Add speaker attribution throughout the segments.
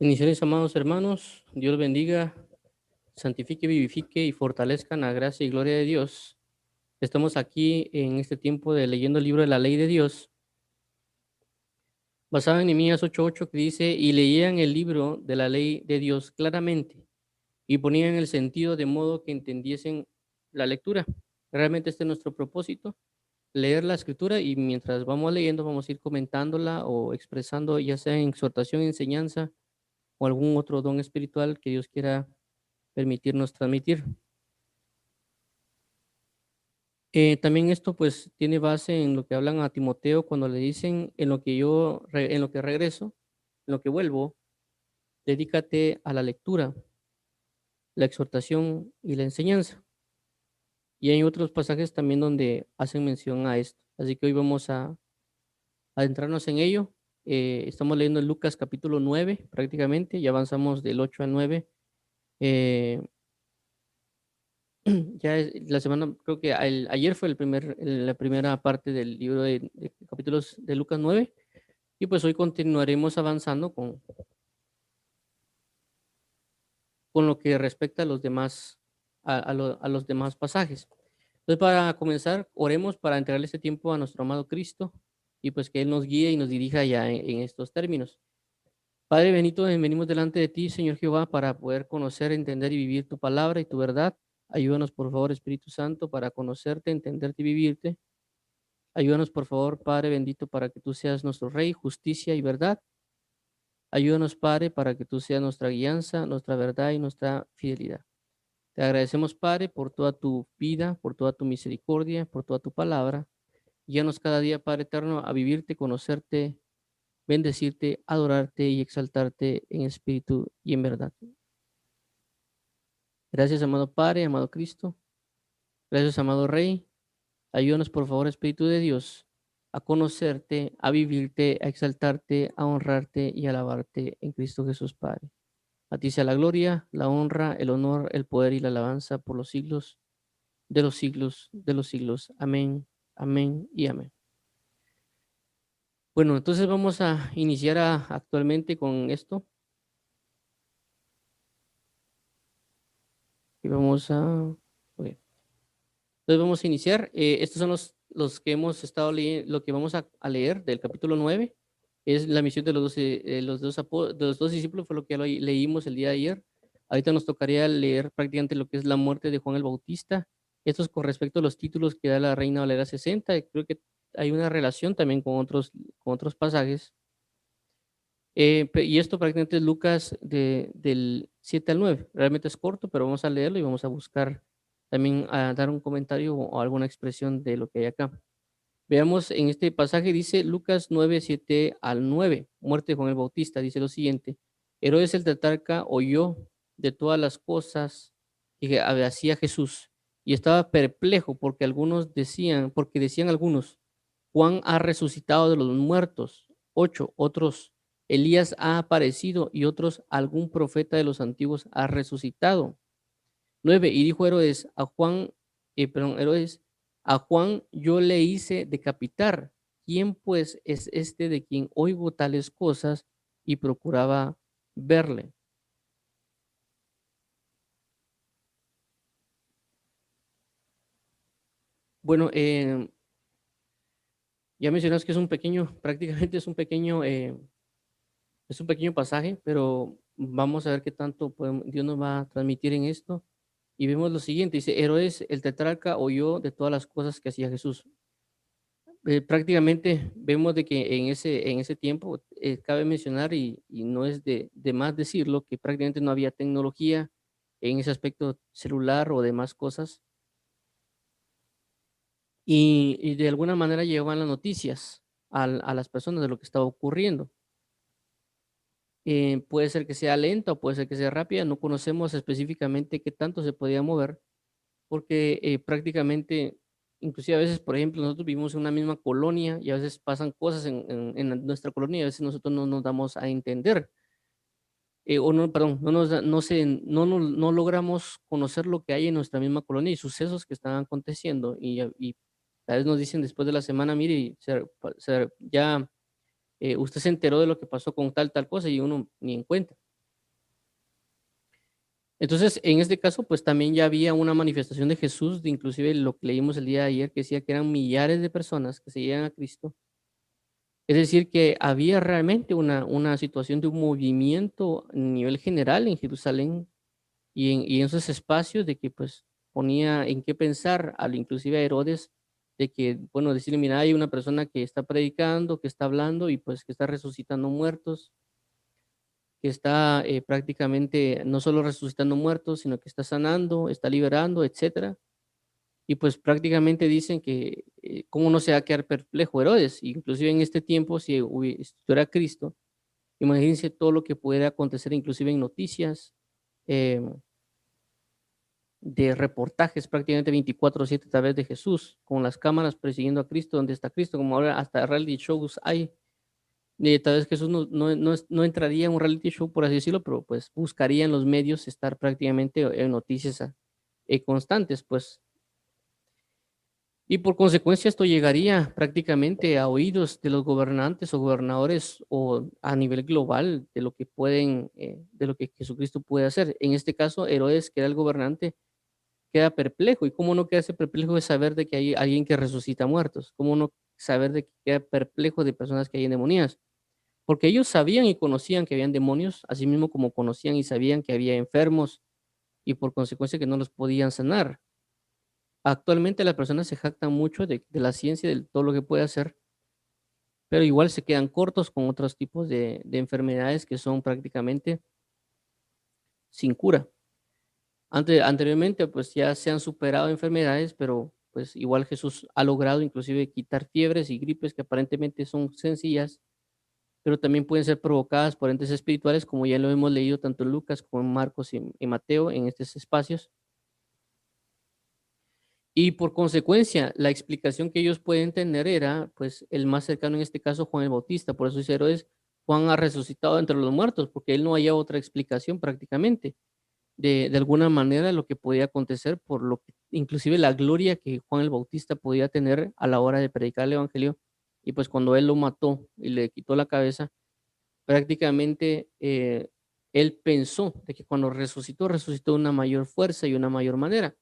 Speaker 1: Bendiciones, amados hermanos. Dios bendiga, santifique, vivifique y fortalezca en la gracia y gloria de Dios. Estamos aquí en este tiempo de leyendo el libro de la ley de Dios, basado en Nehemías 8:8, que dice: Y leían el libro de la ley de Dios claramente y ponían el sentido de modo que entendiesen la lectura. Realmente este es nuestro propósito, leer la escritura, y mientras vamos leyendo vamos a ir comentándola o expresando, ya sea en exhortación, enseñanza o algún otro don espiritual que Dios quiera permitirnos transmitir. También esto pues tiene base en lo que hablan a Timoteo cuando le dicen: en lo que regreso, en lo que vuelvo, dedícate a la lectura, la exhortación y la enseñanza. Y hay otros pasajes también donde hacen mención a esto. Así que hoy vamos a adentrarnos en ello. Estamos leyendo en Lucas capítulo 9 prácticamente, ya avanzamos del 8 al 9. Eh, Ya la semana, creo que ayer fue la primera parte del libro de capítulos de Lucas 9, y pues hoy continuaremos avanzando con lo que respecta a los demás, a los demás pasajes. Entonces, para comenzar, oremos para entregarle este tiempo a nuestro amado Cristo y pues que Él nos guíe y nos dirija ya en estos términos. Padre Benito, venimos delante de ti, Señor Jehová, para poder conocer, entender y vivir tu palabra y tu verdad. Ayúdanos, por favor, Espíritu Santo, para conocerte, entenderte y vivirte. Ayúdanos, por favor, Padre bendito, para que tú seas nuestro Rey, justicia y verdad. Ayúdanos, Padre, para que tú seas nuestra guianza, nuestra verdad y nuestra fidelidad. Te agradecemos, Padre, por toda tu vida, por toda tu misericordia, por toda tu palabra. Guíanos cada día, Padre eterno, a vivirte, conocerte, bendecirte, adorarte y exaltarte en espíritu y en verdad. Gracias, amado Padre, amado Cristo. Gracias, amado Rey. Ayúdanos, por favor, Espíritu de Dios, a conocerte, a vivirte, a exaltarte, a honrarte y a alabarte en Cristo Jesús, Padre. A ti sea la gloria, la honra, el honor, el poder y la alabanza por los siglos de los siglos de los siglos. Amén, amén y amén. Bueno, entonces vamos a iniciar actualmente con esto y vamos a... ok. Entonces vamos a iniciar. Estos son los que hemos estado leyendo, lo que vamos a leer del capítulo 9. Es la misión de de los dos discípulos, fue lo que leímos el día de ayer. Ahorita nos tocaría leer prácticamente lo que es la muerte de Juan el Bautista. Esto es con respecto a los títulos que da la Reina Valera 60. Y creo que hay una relación también con otros pasajes. Y esto prácticamente es Lucas del 7 al 9. Realmente es corto, pero vamos a leerlo y vamos a buscar también a dar un comentario o alguna expresión de lo que hay acá. Veamos en este pasaje, dice Lucas 9, 7 al 9, muerte de Juan el Bautista, dice lo siguiente: Herodes el tetrarca oyó de todas las cosas que hacía Jesús y estaba perplejo porque decían algunos: Juan ha resucitado de los muertos. 8, otros: Elías ha aparecido, y otros: algún profeta de los antiguos ha resucitado. 9, y dijo Herodes, a Juan yo le hice decapitar. ¿Quién pues es este de quien oigo tales cosas? Y procuraba verle. Bueno, ya mencionas que es un pequeño, prácticamente es un pequeño pasaje, pero vamos a ver qué tanto Dios nos va a transmitir en esto. Y vemos lo siguiente, dice: Herodes el tetrarca oyó de todas las cosas que hacía Jesús. Prácticamente vemos de que en ese tiempo, cabe mencionar, y no es de más decirlo, que prácticamente no había tecnología en ese aspecto celular o demás cosas, y de alguna manera llevaban las noticias a las personas de lo que estaba ocurriendo. Puede ser que sea lenta o puede ser que sea rápida, no conocemos específicamente qué tanto se podía mover, porque prácticamente, inclusive a veces, por ejemplo, nosotros vivimos en una misma colonia y a veces pasan cosas en nuestra colonia y a veces nosotros no nos damos a entender, o no, perdón, no nos da no se no logramos conocer lo que hay en nuestra misma colonia y sucesos que están aconteciendo, y a veces nos dicen después de la semana: "Mire, ya, usted se enteró de lo que pasó con tal cosa", y uno ni en cuenta. Entonces, en este caso, pues también ya había una manifestación de Jesús, de inclusive lo que leímos el día de ayer, que decía que eran millares de personas que seguían a Cristo. Es decir, que había realmente una situación de un movimiento a nivel general en Jerusalén y en esos espacios de que pues ponía en qué pensar al inclusive a Herodes de que, bueno, decirle, mira, hay una persona que está predicando, que está hablando y pues que está resucitando muertos, que está prácticamente no solo resucitando muertos, sino que está sanando, está liberando, etcétera. Y pues prácticamente dicen que cómo no se va a quedar perplejo Herodes, inclusive en este tiempo, si fuera Cristo, imagínense todo lo que puede acontecer, inclusive en noticias, em, de reportajes prácticamente 24/7 a través de Jesús, con las cámaras persiguiendo a Cristo, donde está Cristo, como ahora hasta reality shows hay. Tal vez Jesús no entraría en un reality show, por así decirlo, pero pues buscaría en los medios estar prácticamente en noticias constantes, pues. Y por consecuencia esto llegaría prácticamente a oídos de los gobernantes o gobernadores o a nivel global de lo que pueden, de lo que Jesucristo puede hacer. En este caso, Herodes, que era el gobernante, queda perplejo. ¿Y cómo no quedarse perplejo de saber de que hay alguien que resucita muertos? ¿Cómo no saber de que queda perplejo de personas que hay endemoniadas? Porque ellos sabían y conocían que habían demonios, así mismo como conocían y sabían que había enfermos y por consecuencia que no los podían sanar. Actualmente las personas se jactan mucho de la ciencia, de todo lo que puede hacer, pero igual se quedan cortos con otros tipos de enfermedades que son prácticamente sin cura. Anteriormente, pues ya se han superado enfermedades, pero pues igual Jesús ha logrado inclusive quitar fiebres y gripes que aparentemente son sencillas, pero también pueden ser provocadas por entes espirituales, como ya lo hemos leído tanto en Lucas como en Marcos y Mateo en estos espacios. Y por consecuencia, la explicación que ellos pueden tener era, pues, el más cercano en este caso, Juan el Bautista. Por eso dice Herodes, Juan ha resucitado entre los muertos, porque él no haya otra explicación prácticamente de alguna manera lo que podía acontecer, por lo que inclusive la gloria que Juan el Bautista podía tener a la hora de predicar el evangelio. Y pues cuando él lo mató y le quitó la cabeza, prácticamente él pensó de que cuando resucitó, resucitó de una mayor fuerza y una mayor manera.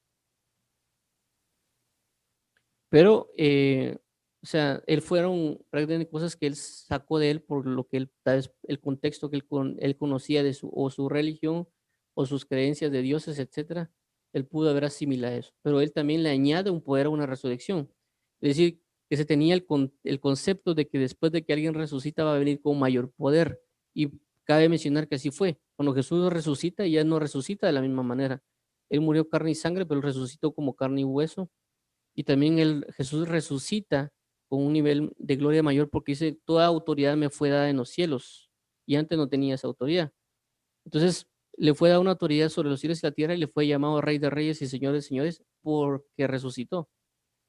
Speaker 1: Pero, o sea, él fueron prácticamente cosas que él sacó de él por lo que él, tal vez, el contexto que él conocía de su religión, o sus creencias de dioses, etcétera. Él pudo haber asimilado eso, pero él también le añade un poder a una resurrección. Es decir, que se tenía el concepto de que después de que alguien resucita va a venir con mayor poder, y cabe mencionar que así fue. Cuando Jesús resucita, ya no resucita de la misma manera. Él murió carne y sangre, pero él resucitó como carne y hueso, y también Jesús resucita con un nivel de gloria mayor, porque dice, toda autoridad me fue dada en los cielos, y antes no tenía esa autoridad. Entonces, le fue dada una autoridad sobre los cielos y la tierra, y le fue llamado Rey de Reyes y Señor de Señores, porque resucitó.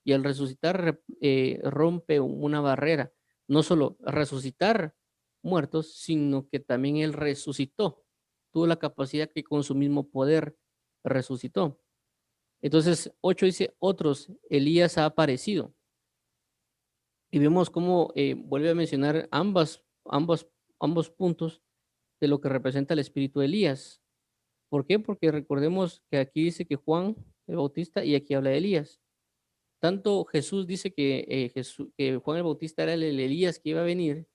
Speaker 1: Y al resucitar rompe una barrera, no solo resucitar muertos, sino que también él resucitó. Tuvo la capacidad que con su mismo poder resucitó. Entonces, 8 dice, otros, Elías ha aparecido. Y vemos cómo vuelve a mencionar ambos puntos de lo que representa el espíritu de Elías. ¿Por qué? Porque recordemos que aquí dice que Juan el Bautista y aquí habla de Elías. Tanto Jesús dice que Juan el Bautista era el Elías que iba a venir,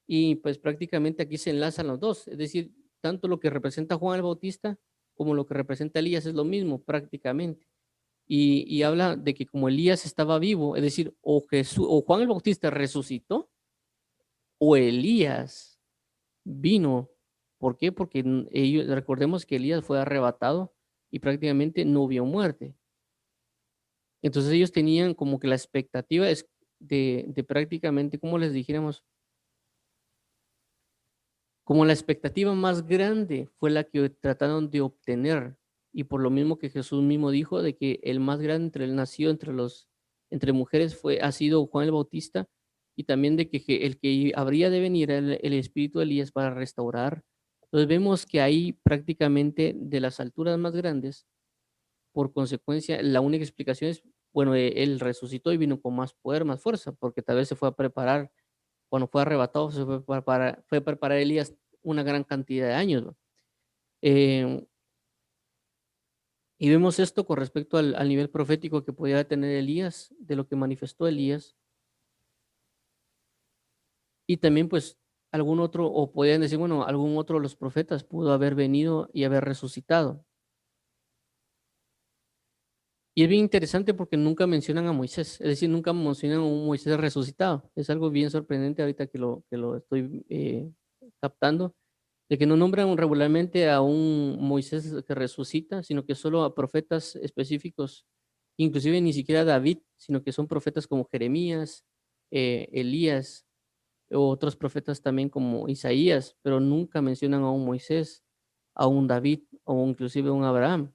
Speaker 1: y pues prácticamente aquí se enlazan los dos. Es decir, tanto lo que representa Juan el Bautista como lo que representa Elías es lo mismo prácticamente. Y habla de que como Elías estaba vivo, es decir, o Juan el Bautista resucitó o Elías vino. ¿Por qué? Porque ellos, recordemos que Elías fue arrebatado y prácticamente no vio muerte. Entonces ellos tenían como que la expectativa es de prácticamente, como les dijéramos, como la expectativa más grande fue la que trataron de obtener, y por lo mismo que Jesús mismo dijo de que el más grande entre él nació entre mujeres ha sido Juan el Bautista, y también de que el que habría de venir el espíritu de Elías para restaurar. Entonces vemos que ahí prácticamente de las alturas más grandes, por consecuencia, la única explicación es, bueno, él resucitó y vino con más poder, más fuerza, porque tal vez se fue a preparar cuando fue arrebatado, fue a preparar Elías una gran cantidad de años, ¿no? Y vemos esto con respecto al nivel profético que podía tener Elías, de lo que manifestó Elías, y también, pues, algún otro, o podían decir, bueno, algún otro de los profetas pudo haber venido y haber resucitado. Y es bien interesante porque nunca mencionan a Moisés, es decir, nunca mencionan a un Moisés resucitado. Es algo bien sorprendente ahorita que lo estoy captando, de que no nombran regularmente a un Moisés que resucita, sino que solo a profetas específicos, inclusive ni siquiera David, sino que son profetas como Jeremías, Elías, o otros profetas también como Isaías, pero nunca mencionan a un Moisés, a un David o inclusive a un Abraham,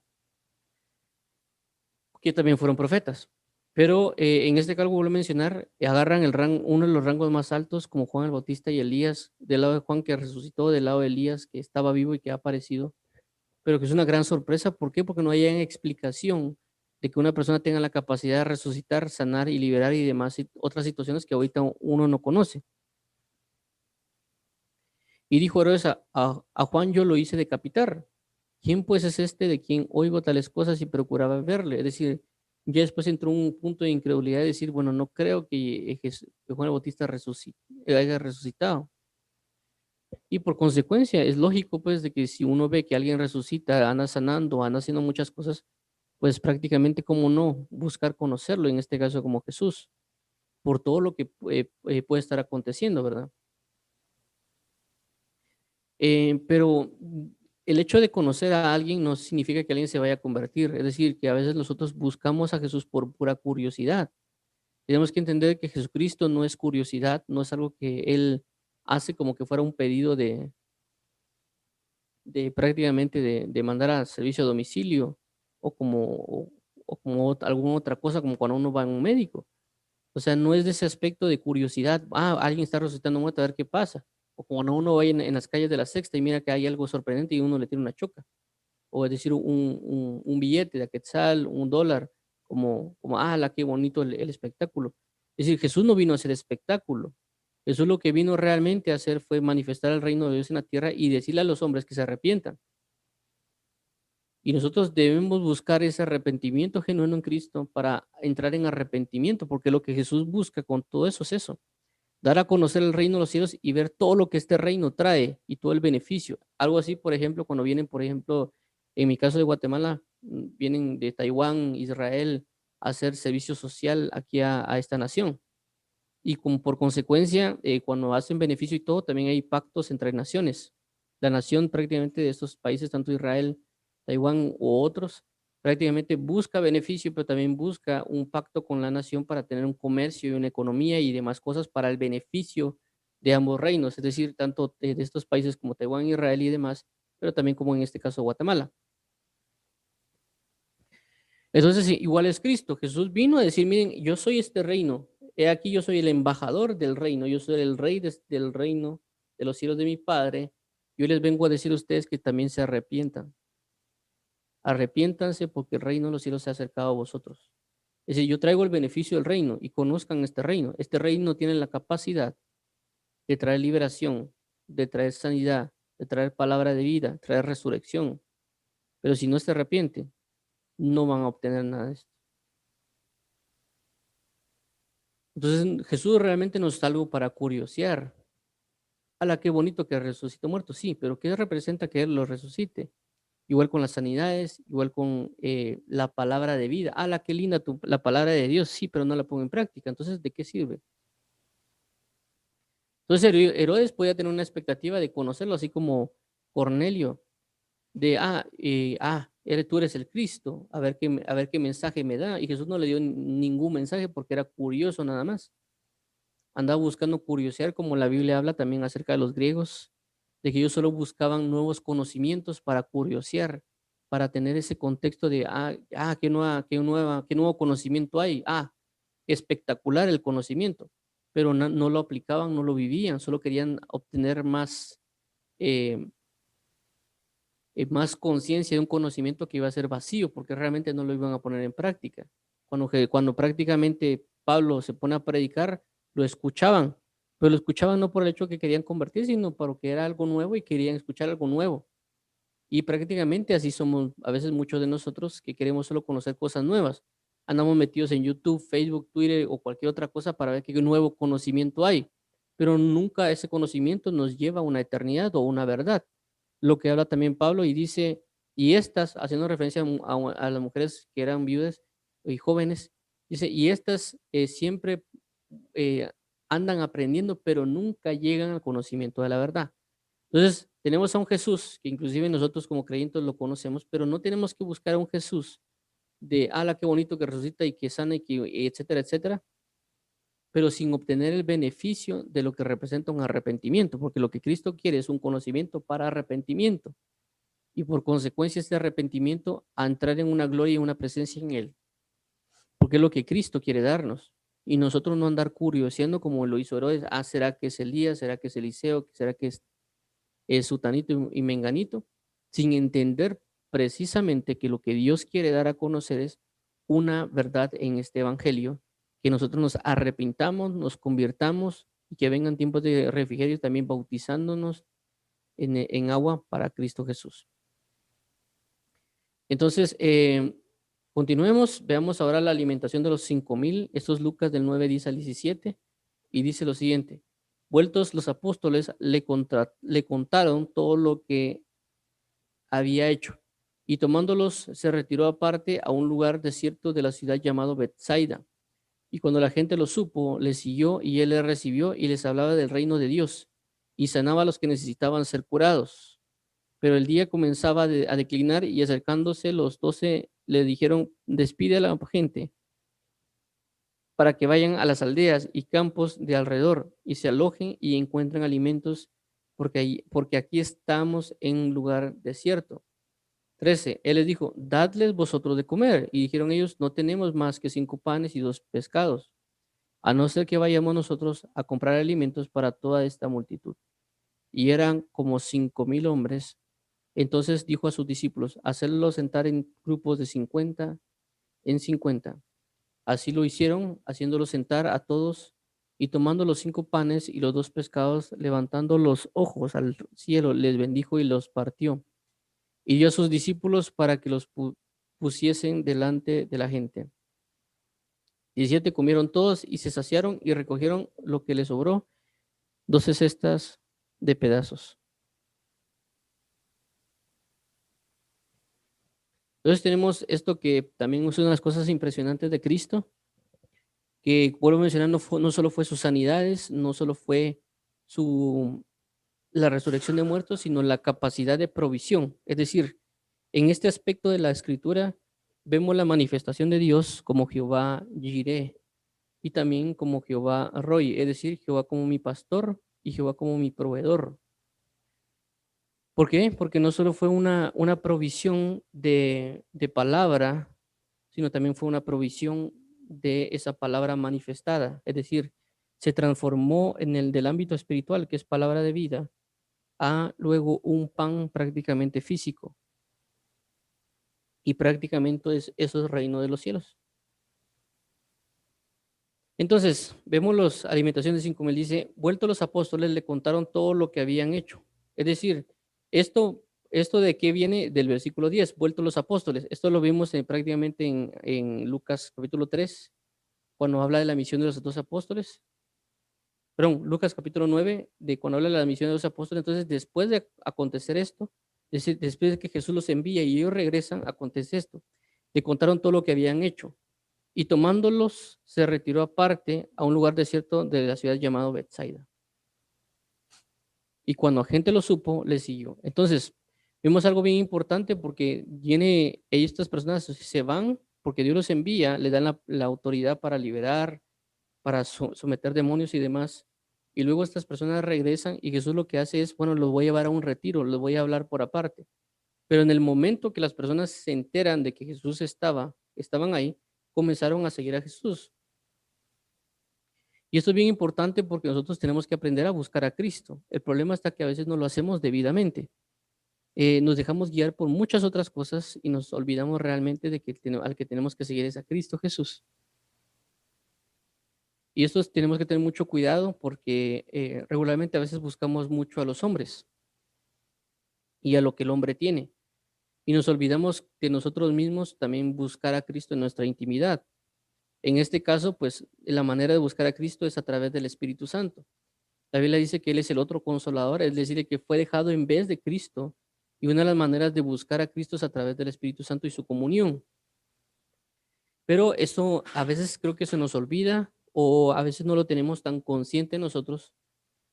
Speaker 1: que también fueron profetas. Pero en este caso, vuelvo a mencionar, agarran uno de los rangos más altos, como Juan el Bautista y Elías, del lado de Juan que resucitó, del lado de Elías que estaba vivo y que ha aparecido, pero que es una gran sorpresa. ¿Por qué? Porque no hay explicación de que una persona tenga la capacidad de resucitar, sanar y liberar y demás, otras situaciones que ahorita uno no conoce. Y dijo Herodes a Juan: yo lo hice decapitar. ¿Quién pues es este de quien oigo tales cosas y procuraba verle? Es decir, ya después entró un punto de incredulidad de decir, bueno, no creo que Juan el Bautista haya resucitado. Y por consecuencia, es lógico pues de que si uno ve que alguien resucita, anda sanando, anda haciendo muchas cosas, pues prácticamente cómo no buscar conocerlo, en este caso como Jesús, por todo lo que puede estar aconteciendo, ¿verdad? Pero el hecho de conocer a alguien no significa que alguien se vaya a convertir. Es decir, que a veces nosotros buscamos a Jesús por pura curiosidad. Tenemos que entender que Jesucristo no es curiosidad, no es algo que Él hace como que fuera un pedido de prácticamente de mandar a servicio a domicilio o como alguna otra cosa, como cuando uno va a un médico. O sea, no es de ese aspecto de curiosidad, alguien está resucitando muerto, a ver qué pasa. O cuando uno va en las calles de la Sexta y mira que hay algo sorprendente y uno le tira una choca. O es decir, un billete de a quetzal, un dólar, como, la qué bonito el espectáculo. Es decir, Jesús no vino a hacer espectáculo. Jesús lo que vino realmente a hacer fue manifestar el reino de Dios en la tierra y decirle a los hombres que se arrepientan. Y nosotros debemos buscar ese arrepentimiento genuino en Cristo para entrar en arrepentimiento, porque lo que Jesús busca con todo eso es eso, dar a conocer el reino de los cielos y ver todo lo que este reino trae y todo el beneficio. Algo así, por ejemplo, cuando vienen, por ejemplo, en mi caso de Guatemala, vienen de Taiwán, Israel, a hacer servicio social aquí a esta nación. Y como por consecuencia, cuando hacen beneficio y todo, también hay pactos entre naciones. La nación prácticamente de estos países, tanto Israel, Taiwán u otros, prácticamente busca beneficio, pero también busca un pacto con la nación para tener un comercio y una economía y demás cosas para el beneficio de ambos reinos, es decir, tanto de estos países como Taiwán, Israel y demás, pero también como en este caso Guatemala. Entonces, igual es Cristo. Jesús vino a decir, miren, yo soy este reino. He aquí, yo soy el embajador del reino. Yo soy el rey del reino de los cielos de mi Padre. Yo les vengo a decir a ustedes que también se arrepientan. Arrepiéntanse porque el reino de los cielos se ha acercado a vosotros. Es decir, yo traigo el beneficio del reino y conozcan este reino. Este reino tiene la capacidad de traer liberación, de traer sanidad, de traer palabra de vida, traer resurrección. Pero si no se arrepienten, no van a obtener nada de esto. Entonces, Jesús realmente nos es algo para curiosear. La qué bonito que resucitó muerto, sí, pero ¿qué representa que Él lo resucite? Igual con las sanidades, igual con la palabra de vida. La qué linda la palabra de Dios, sí, pero no la pongo en práctica. Entonces, ¿de qué sirve? Entonces, Herodes podía tener una expectativa de conocerlo, así como Cornelio, de, tú eres el Cristo, a ver qué mensaje me da. Y Jesús no le dio ningún mensaje porque era curioso nada más. Andaba buscando curiosear, como la Biblia habla también acerca de los griegos, de que ellos solo buscaban nuevos conocimientos para curiosear, para tener ese contexto de, qué nuevo conocimiento hay. Espectacular el conocimiento, pero no lo aplicaban, no lo vivían, solo querían obtener eh, más conciencia de un conocimiento que iba a ser vacío, porque realmente no lo iban a poner en práctica. Cuando prácticamente Pablo se pone a predicar, lo escuchaban, pero lo escuchaban no por el hecho que querían convertirse, sino porque era algo nuevo y querían escuchar algo nuevo. Y prácticamente así somos a veces muchos de nosotros que queremos solo conocer cosas nuevas. Andamos metidos en YouTube, Facebook, Twitter o cualquier otra cosa para ver qué nuevo conocimiento hay, pero nunca ese conocimiento nos lleva a una eternidad o una verdad. Lo que habla también Pablo y dice, y estas, haciendo referencia a las mujeres que eran viudas y jóvenes, dice, y estas siempre eh, andan aprendiendo, pero nunca llegan al conocimiento de la verdad. Entonces, tenemos a un Jesús que inclusive nosotros como creyentes lo conocemos, pero no tenemos que buscar a un Jesús de, ala, qué bonito que resucita y que sana y que, etcétera, etcétera, pero sin obtener el beneficio de lo que representa un arrepentimiento, porque lo que Cristo quiere es un conocimiento para arrepentimiento y por consecuencia este arrepentimiento a entrar en una gloria y una presencia en Él, porque es lo que Cristo quiere darnos. Y nosotros no andar curioseando como lo hizo Herodes, ah, ¿será que es Elías? ¿Será que es Eliseo? ¿Será que es Sutanito y Menganito? Sin entender precisamente que lo que Dios quiere dar a conocer es una verdad en este evangelio, que nosotros nos arrepintamos, nos convirtamos y que vengan tiempos de refrigerio también bautizándonos en agua para Cristo Jesús. Entonces, continuemos, veamos ahora la alimentación de los 5,000. Esto es Lucas del 9:10 al 17, y dice lo siguiente: vueltos los apóstoles le contaron todo lo que había hecho, y tomándolos se retiró aparte a un lugar desierto de la ciudad llamado Bethsaida. Y cuando la gente lo supo, le siguió y él les recibió y les hablaba del reino de Dios y sanaba a los que necesitaban ser curados. Pero el día comenzaba a declinar y acercándose los 12 le dijeron, despide a la gente para que vayan a las aldeas y campos de alrededor y se alojen y encuentren alimentos porque aquí estamos en un lugar desierto. 13. Él les dijo, dadles vosotros de comer. Y dijeron ellos, no tenemos más que 5 panes y 2 pescados, a no ser que vayamos nosotros a comprar alimentos para toda esta multitud. Y eran como 5,000 hombres. Entonces dijo a sus discípulos, hacerlos sentar en grupos de 50 en 50. Así lo hicieron, haciéndolos sentar a todos, y tomando los 5 panes y los 2 pescados, levantando los ojos al cielo, les bendijo y los partió. Y dio a sus discípulos para que los pusiesen delante de la gente. 17 comieron todos y se saciaron y recogieron lo que les sobró, 12 cestas de pedazos. Entonces tenemos esto que también es una de las cosas impresionantes de Cristo, que vuelvo a mencionar, no solo fue sus sanidades, no solo fue la resurrección de muertos, sino la capacidad de provisión. Es decir, en este aspecto de la escritura vemos la manifestación de Dios como Jehová Jireh y también como Jehová Roy, es decir, Jehová como mi pastor y Jehová como mi proveedor. ¿Por qué? Porque no solo fue una provisión de palabra, sino también fue una provisión de esa palabra manifestada. Es decir, se transformó en el del ámbito espiritual, que es palabra de vida, a luego un pan prácticamente físico. Y prácticamente eso es reino de los cielos. Entonces, vemos las alimentaciones de 5,000. Dice, vueltos los apóstoles le contaron todo lo que habían hecho. Es decir, esto de qué viene del versículo 10, vueltos los apóstoles. Esto lo vimos prácticamente en Lucas capítulo 3, cuando habla de la misión de los 12 apóstoles. Perdón, Lucas capítulo 9, de cuando habla de la misión de los apóstoles. Entonces, después de acontecer esto, es decir, después de que Jesús los envía y ellos regresan, acontece esto. Le contaron todo lo que habían hecho. Y tomándolos, se retiró aparte a un lugar desierto de la ciudad llamado Bethsaida. Y cuando la gente lo supo, le siguió. Entonces, vimos algo bien importante porque estas personas se van porque Dios los envía, le dan la autoridad para liberar, para someter demonios y demás. Y luego estas personas regresan y Jesús lo que hace es, bueno, los voy a llevar a un retiro, los voy a hablar por aparte. Pero en el momento que las personas se enteran de que Jesús estaban ahí, comenzaron a seguir a Jesús. Y esto es bien importante porque nosotros tenemos que aprender a buscar a Cristo. El problema está que a veces no lo hacemos debidamente. Nos dejamos guiar por muchas otras cosas y nos olvidamos realmente de que al que tenemos que seguir es a Cristo Jesús. Y esto tenemos que tener mucho cuidado porque regularmente a veces buscamos mucho a los hombres y a lo que el hombre tiene. y nos olvidamos de nosotros mismos también buscar a Cristo en nuestra intimidad. En este caso, pues la manera de buscar a Cristo es a través del Espíritu Santo. La Biblia dice que Él es el otro consolador, es decir, el que fue dejado en vez de Cristo. Y una de las maneras de buscar a Cristo es a través del Espíritu Santo y su comunión. Pero eso a veces creo que se nos olvida o a veces no lo tenemos tan consciente nosotros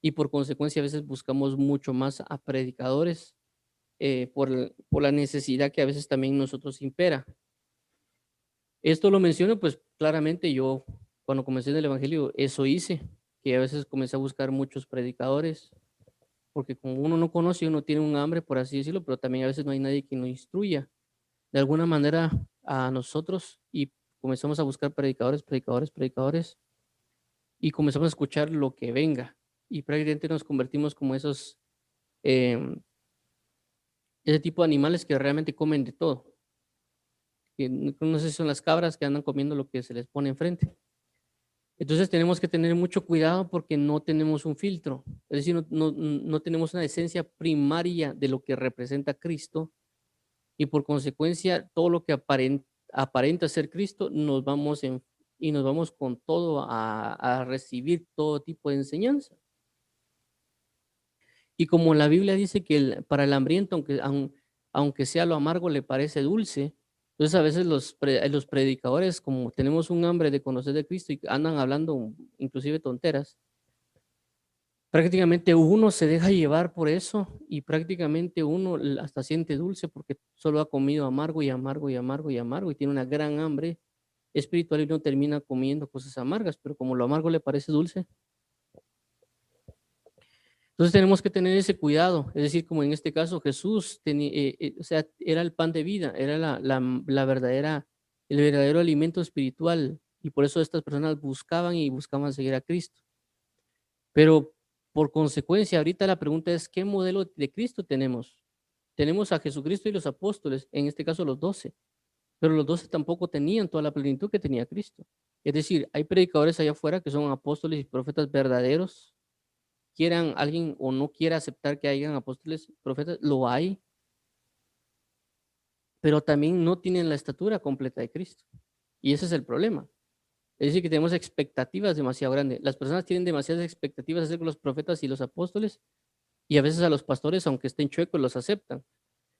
Speaker 1: y por consecuencia a veces buscamos mucho más a predicadores por la necesidad que a veces también nosotros impera. Esto lo menciono pues claramente yo cuando comencé en el Evangelio, eso hice, que a veces comencé a buscar muchos predicadores, porque como uno no conoce, uno tiene un hambre, por así decirlo, pero también a veces no hay nadie que nos instruya de alguna manera a nosotros y comenzamos a buscar predicadores, predicadores, predicadores y comenzamos a escuchar lo que venga y prácticamente nos convertimos como esos, em, ese tipo de animales que realmente comen de todo. Que no sé si son las cabras que andan comiendo lo que se les pone enfrente. Entonces tenemos que tener mucho cuidado porque no tenemos un filtro, es decir, no tenemos una esencia primaria de lo que representa Cristo y por consecuencia todo lo que aparenta ser Cristo y nos vamos con todo a recibir todo tipo de enseñanza. Y como la Biblia dice que para el hambriento, aunque sea lo amargo, le parece dulce, entonces a veces los predicadores, como tenemos un hambre de conocer de Cristo y andan hablando inclusive tonteras, prácticamente uno se deja llevar por eso y prácticamente uno hasta siente dulce porque solo ha comido amargo y amargo y amargo y amargo y tiene una gran hambre espiritual y no termina comiendo cosas amargas, pero como lo amargo le parece dulce, entonces tenemos que tener ese cuidado, es decir, como en este caso Jesús tenía, o sea, era el pan de vida, era el verdadero alimento espiritual y por eso estas personas buscaban y buscaban seguir a Cristo. Pero por consecuencia, ahorita la pregunta es, ¿qué modelo de Cristo tenemos? Tenemos a Jesucristo y los apóstoles, en este caso los 12, pero los 12 tampoco tenían toda la plenitud que tenía Cristo. Es decir, hay predicadores allá afuera que son apóstoles y profetas verdaderos, quieran alguien o no quiera aceptar que hayan apóstoles, profetas, lo hay, pero también no tienen la estatura completa de Cristo. Y ese es el problema. Es decir, que tenemos expectativas demasiado grandes. Las personas tienen demasiadas expectativas acerca de los profetas y los apóstoles, y a veces a los pastores, aunque estén chuecos, los aceptan.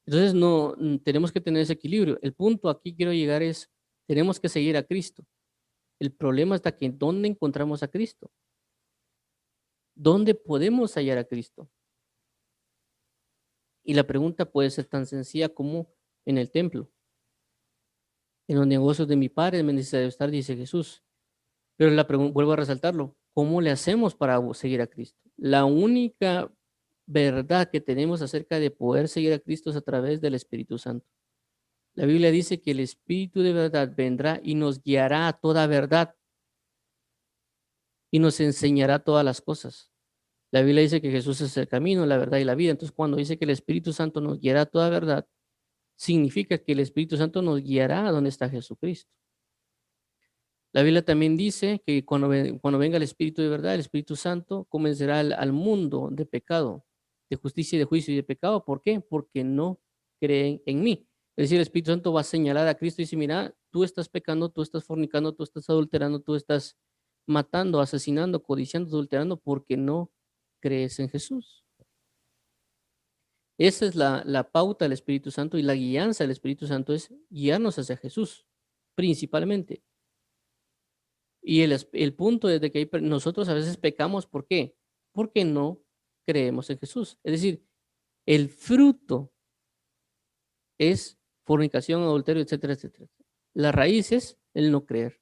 Speaker 1: Entonces, no, tenemos que tener ese equilibrio. El punto aquí quiero llegar es, tenemos que seguir a Cristo. El problema está que ¿dónde encontramos a Cristo? ¿Dónde podemos hallar a Cristo? Y la pregunta puede ser tan sencilla como en el templo. En los negocios de mi padre me necesario estar, dice Jesús. Pero la pregunta, vuelvo a resaltarlo, ¿cómo le hacemos para seguir a Cristo? La única verdad que tenemos acerca de poder seguir a Cristo es a través del Espíritu Santo. La Biblia dice que el Espíritu de verdad vendrá y nos guiará a toda verdad y nos enseñará todas las cosas. La Biblia dice que Jesús es el camino, la verdad y la vida. Entonces, cuando dice que el Espíritu Santo nos guiará a toda verdad, significa que el Espíritu Santo nos guiará a donde está Jesucristo. La Biblia también dice que cuando venga el Espíritu de verdad, el Espíritu Santo convencerá al mundo de pecado, de justicia y de juicio y de pecado. ¿Por qué? Porque no creen en mí. Es decir, el Espíritu Santo va a señalar a Cristo y dice, mira, tú estás pecando, tú estás fornicando, tú estás adulterando, tú estás matando, asesinando, codiciando, adulterando, porque no crees en Jesús. Esa es la pauta del Espíritu Santo y la guianza del Espíritu Santo es guiarnos hacia Jesús, principalmente. Y el punto es de que nosotros a veces pecamos, ¿por qué? Porque no creemos en Jesús. Es decir, el fruto es fornicación, adulterio, etcétera, etcétera. La raíz es el no creer.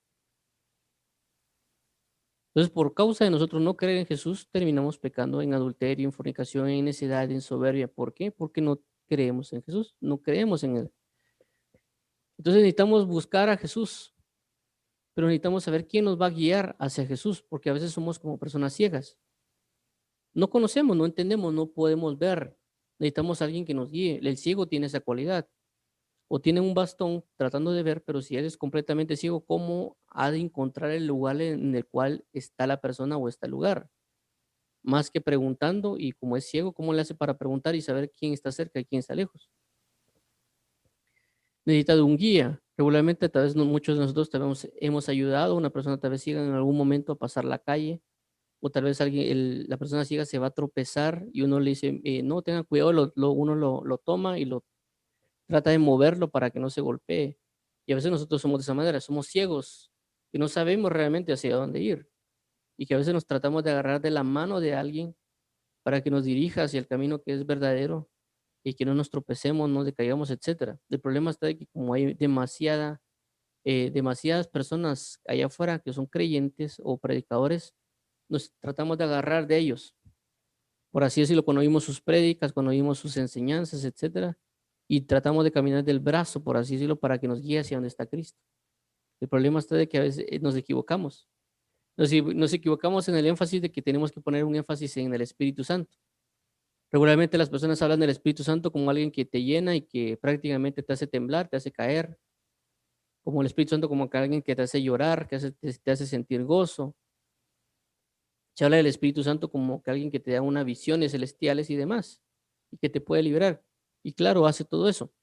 Speaker 1: Entonces, por causa de nosotros no creer en Jesús, terminamos pecando en adulterio, en fornicación, en necedad, en soberbia. ¿Por qué? Porque no creemos en Jesús, no creemos en Él. Entonces necesitamos buscar a Jesús, pero necesitamos saber quién nos va a guiar hacia Jesús, porque a veces somos como personas ciegas. No conocemos, no entendemos, no podemos ver. Necesitamos a alguien que nos guíe. El ciego tiene esa cualidad. O tiene un bastón tratando de ver, pero si eres completamente ciego, ¿cómo ha de encontrar el lugar en el cual está la persona o está el lugar? Más que preguntando, y como es ciego, ¿cómo le hace para preguntar y saber quién está cerca y quién está lejos? necesita de un guía. Regularmente, tal vez muchos de nosotros tal vez hemos ayudado a una persona tal vez ciega en algún momento a pasar la calle, o tal vez alguien, la persona ciega se va a tropezar y uno le dice, no, tenga cuidado, uno lo toma y lo trata de moverlo para que no se golpee. Y a veces nosotros somos de esa manera, somos ciegos y no sabemos realmente hacia dónde ir. Y que a veces nos tratamos de agarrar de la mano de alguien para que nos dirija hacia el camino que es verdadero y que no nos tropecemos, no decaigamos, etcétera. El problema está de que como hay demasiadas personas allá afuera que son creyentes o predicadores, nos tratamos de agarrar de ellos, por así decirlo, cuando oímos sus prédicas, cuando oímos sus enseñanzas, etcétera, y tratamos de caminar del brazo, por así decirlo, para que nos guíe hacia donde está Cristo. El problema está de que a veces nos equivocamos. Nos equivocamos en el énfasis de que tenemos que poner un énfasis en el Espíritu Santo. Regularmente las personas hablan del Espíritu Santo como alguien que te llena y que prácticamente te hace temblar, te hace caer, como el Espíritu Santo como que alguien que te hace llorar, te hace sentir gozo. Se habla del Espíritu Santo como que alguien que te da unas visiones celestiales y demás, y que te puede liberar. Y claro, hace todo eso.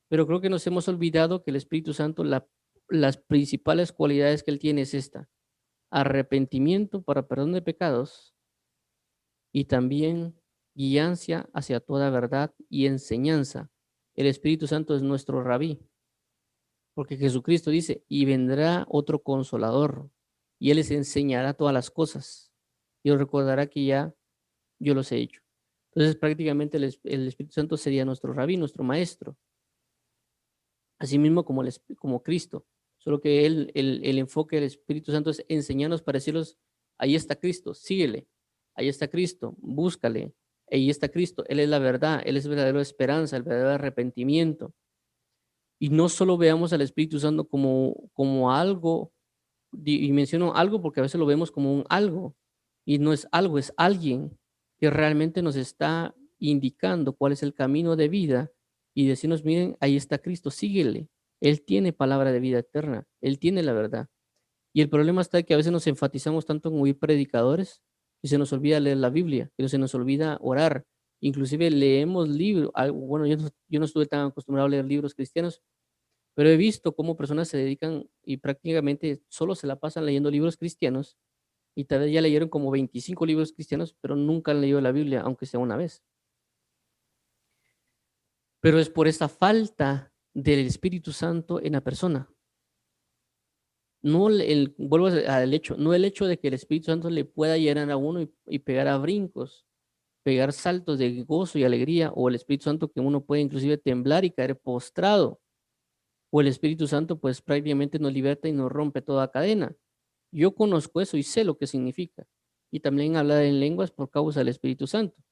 Speaker 1: Pero creo que nos hemos olvidado que el Espíritu Santo, las principales cualidades que él tiene es esta: arrepentimiento para perdón de pecados y también guianza hacia toda verdad y enseñanza. El Espíritu Santo es nuestro rabí, porque Jesucristo dice, y vendrá otro consolador, y él les enseñará todas las cosas, y os recordará que ya yo los he hecho. Entonces, prácticamente el Espíritu Santo sería nuestro rabí, nuestro maestro, asimismo como, como Cristo, solo que el enfoque del Espíritu Santo es enseñarnos para decirlos, ahí está Cristo, síguele, ahí está Cristo, búscale, ahí está Cristo, Él es la verdad, Él es verdadera esperanza, el verdadero arrepentimiento. Y no solo veamos al Espíritu Santo como algo, y menciono algo porque a veces lo vemos como un algo, y no es algo, es alguien que realmente nos está indicando cuál es el camino de vida y decirnos, miren, ahí está Cristo, síguele. Él tiene palabra de vida eterna, Él tiene la verdad. Y el problema está que a veces nos enfatizamos tanto en oír predicadores que se nos olvida leer la Biblia, que se nos olvida orar. Inclusive leemos libros, bueno, yo no estuve tan acostumbrado a leer libros cristianos, pero he visto cómo personas se dedican y prácticamente solo se la pasan leyendo libros cristianos y tal vez ya leyeron como 25 libros cristianos, pero nunca han leído la Biblia, aunque sea una vez. Pero es por esa falta del Espíritu Santo en la persona. No vuelvo al hecho, no el hecho de que el Espíritu Santo le pueda llenar a uno y pegar a brincos, pegar saltos de gozo y alegría, o el Espíritu Santo que uno puede inclusive temblar y caer postrado, o el Espíritu Santo pues prácticamente nos liberta y nos rompe toda cadena. Yo conozco eso y sé lo que significa. Y también hablar en lenguas por causa del Espíritu Santo.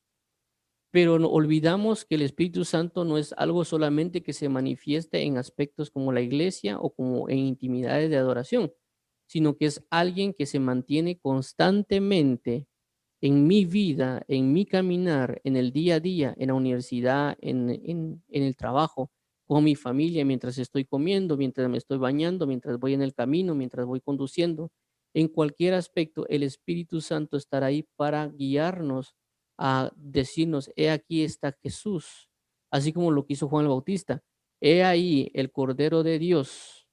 Speaker 1: Pero no olvidamos que el Espíritu Santo no es algo solamente que se manifieste en aspectos como la iglesia o como en intimidades de adoración, sino que es alguien que se mantiene constantemente en mi vida, en mi caminar, en el día a día, en la universidad, en el trabajo, con mi familia, mientras estoy comiendo, mientras me estoy bañando, mientras voy en el camino, mientras voy conduciendo. En cualquier aspecto, el Espíritu Santo estará ahí para guiarnos a decirnos, he aquí está Jesús, así como lo que hizo Juan el Bautista. He ahí el Cordero de Dios,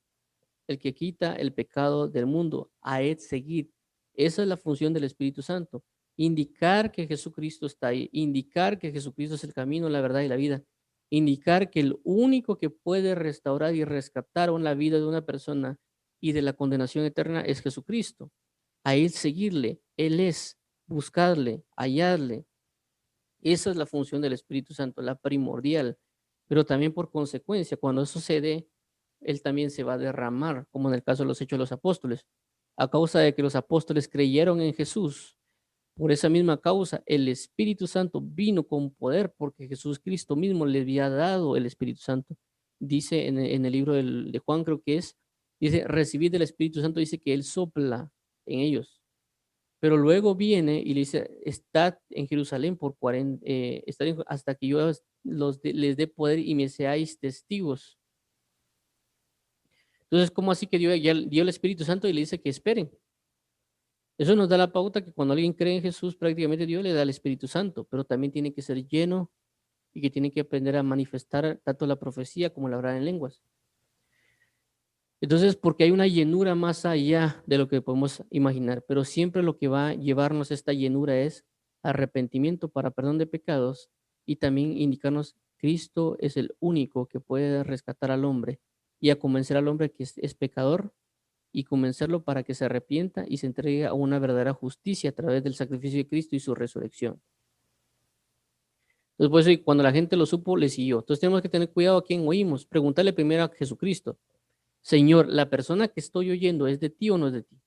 Speaker 1: el que quita el pecado del mundo, a él seguir. Esa es la función del Espíritu Santo, indicar que Jesucristo está ahí, indicar que Jesucristo es el camino, la verdad y la vida, indicar que el único que puede restaurar y rescatar la vida de una persona y de la condenación eterna es Jesucristo. A él seguirle, él es, buscarle, hallarle. Esa es la función del Espíritu Santo, la primordial. Pero también por consecuencia, cuando eso se dé, él también se va a derramar, como en el caso de los hechos de los apóstoles. A causa de que los apóstoles creyeron en Jesús, por esa misma causa, el Espíritu Santo vino con poder, porque Jesús Cristo mismo le había dado el Espíritu Santo. Dice en el libro de Juan, creo que es, dice, recibid del Espíritu Santo, dice que Él sopla en ellos. Pero luego viene y le dice, estad en Jerusalén por 40, hasta que yo les dé poder y me seáis testigos. Entonces, ¿cómo así que dio el Espíritu Santo y le dice que esperen? Eso nos da la pauta que cuando alguien cree en Jesús, prácticamente Dios le da el Espíritu Santo, pero también tiene que ser lleno y que tiene que aprender a manifestar tanto la profecía como la hablar en lenguas. Entonces, porque hay una llenura más allá de lo que podemos imaginar, pero siempre lo que va a llevarnos esta llenura es arrepentimiento para perdón de pecados y también indicarnos Cristo es el único que puede rescatar al hombre y a convencer al hombre que es pecador y convencerlo para que se arrepienta y se entregue a una verdadera justicia a través del sacrificio de Cristo y su resurrección. Entonces, por eso, y cuando la gente lo supo, le siguió. Entonces, tenemos que tener cuidado a quién oímos. Preguntarle primero a Jesucristo. Señor, ¿la persona que estoy oyendo es de ti o no es de ti?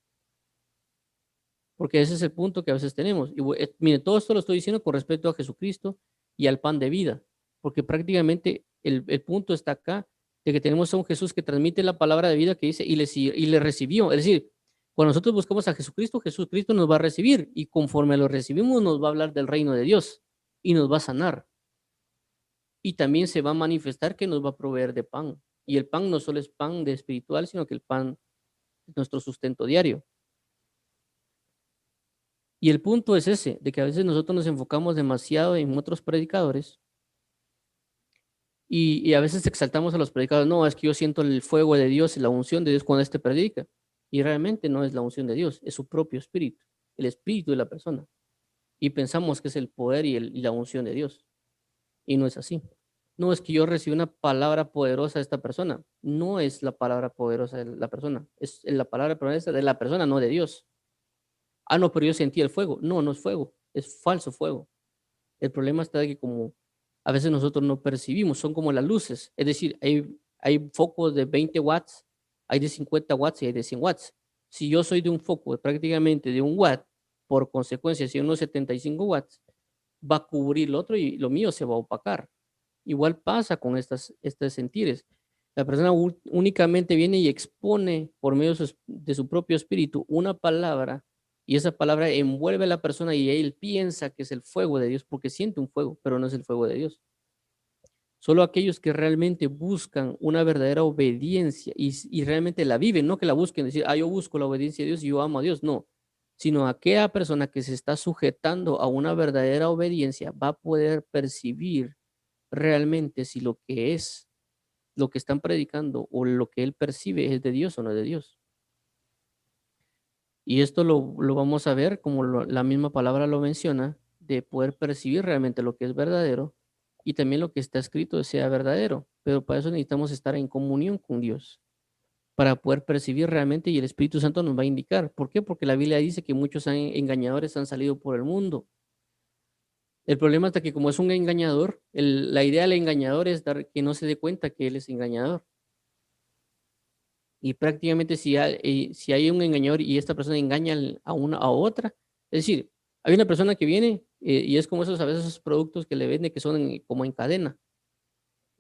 Speaker 1: Porque ese es el punto que a veces tenemos. Y mire, todo esto lo estoy diciendo con respecto a Jesucristo y al pan de vida, porque prácticamente el punto está acá de que tenemos a un Jesús que transmite la palabra de vida que dice y le recibió. Es decir, cuando nosotros buscamos a Jesucristo, Jesucristo nos va a recibir y conforme lo recibimos nos va a hablar del reino de Dios y nos va a sanar. Y también se va a manifestar que nos va a proveer de pan. Y el pan no solo es pan de espiritual, sino que el pan es nuestro sustento diario. Y el punto es ese, de que a veces nosotros nos enfocamos demasiado en otros predicadores y a veces exaltamos a los predicadores. No, es que yo siento el fuego de Dios y la unción de Dios cuando este predica. Y realmente no es la unción de Dios, es su propio espíritu, el espíritu de la persona. Y pensamos que es el poder y la unción de Dios. Y no es así. No es que yo recibí una palabra poderosa de esta persona. No es la palabra poderosa de la persona. Es la palabra poderosa de la persona, no de Dios. Ah, no, pero yo sentí el fuego. No, no es fuego, es falso fuego. El problema está de que como a veces nosotros no percibimos, son como las luces. Es decir, hay focos de 20 watts, hay de 50 watts y hay de 100 watts. Si yo soy de un foco prácticamente de 1 watt, por consecuencia, si uno 75 watts, va a cubrir el otro y lo mío se va a opacar. Igual pasa con estos sentires. La persona únicamente viene y expone por medio de su propio espíritu una palabra y esa palabra envuelve a la persona y él piensa que es el fuego de Dios porque siente un fuego, pero no es el fuego de Dios. Solo aquellos que realmente buscan una verdadera obediencia y realmente la viven, no que la busquen, decir, yo busco la obediencia de Dios y yo amo a Dios, no, sino aquella persona que se está sujetando a una verdadera obediencia va a poder percibir realmente si lo que es, lo que están predicando o lo que él percibe es de Dios o no es de Dios. Y esto lo vamos a ver, como la misma palabra lo menciona, de poder percibir realmente lo que es verdadero y también lo que está escrito sea verdadero. Pero para eso necesitamos estar en comunión con Dios, para poder percibir realmente y el Espíritu Santo nos va a indicar. ¿Por qué? Porque la Biblia dice que muchos engañadores han salido por el mundo. El problema está que como es un engañador, la idea del engañador es dar que no se dé cuenta que él es engañador. Y prácticamente si hay un engañador y esta persona engaña a una a otra, es decir, hay una persona que viene y es como esos a veces esos productos que le venden que son como en cadena.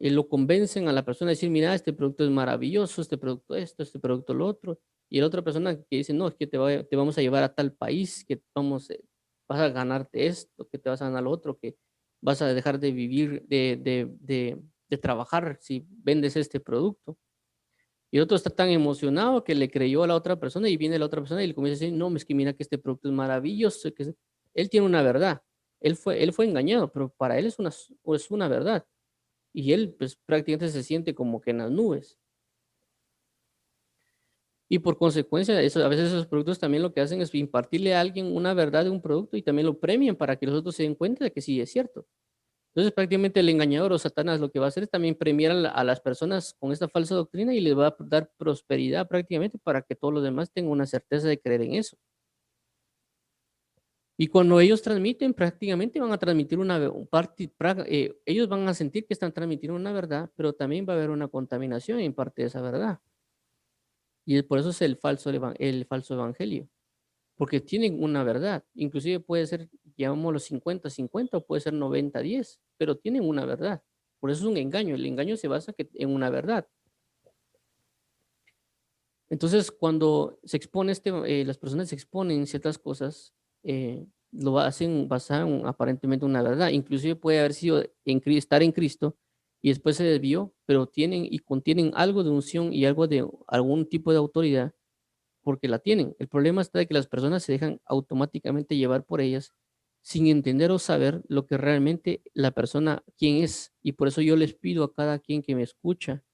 Speaker 1: Lo convencen a la persona a decir, mira, este producto es maravilloso, este producto esto, este producto lo otro. Y la otra persona que dice, no, es que te vamos a llevar a tal país, que vas a ganarte esto, que te vas a ganar lo otro, que vas a dejar de vivir, de trabajar si vendes este producto. Y el otro está tan emocionado que le creyó a la otra persona y viene la otra persona y le comienza a decir, no, es que mira que este producto es maravilloso, él tiene una verdad, él fue engañado, pero para él es una verdad. Y él pues prácticamente se siente como que en las nubes. Y por consecuencia, a veces esos productos también lo que hacen es impartirle a alguien una verdad de un producto y también lo premian para que los otros se den cuenta de que sí es cierto. Entonces, prácticamente el engañador o Satanás lo que va a hacer es también premiar a las personas con esta falsa doctrina y les va a dar prosperidad prácticamente para que todos los demás tengan una certeza de creer en eso. Y cuando ellos transmiten, prácticamente van a transmitir ellos van a sentir que están transmitiendo una verdad, pero también va a haber una contaminación en parte de esa verdad. Y por eso es el falso evangelio, porque tienen una verdad. Inclusive puede ser, llamémoslo 50-50 o puede ser 90-10, pero tienen una verdad. Por eso es un engaño. El engaño se basa en una verdad. Entonces, cuando las personas se exponen ciertas cosas, lo hacen basado en aparentemente una verdad. Inclusive puede haber sido estar en Cristo y después se desvió, pero tienen y contienen algo de unción y algo de algún tipo de autoridad porque la tienen. El problema está de que las personas se dejan automáticamente llevar por ellas sin entender o saber lo que realmente la persona, quién es. Y por eso yo les pido a cada quien que me escucha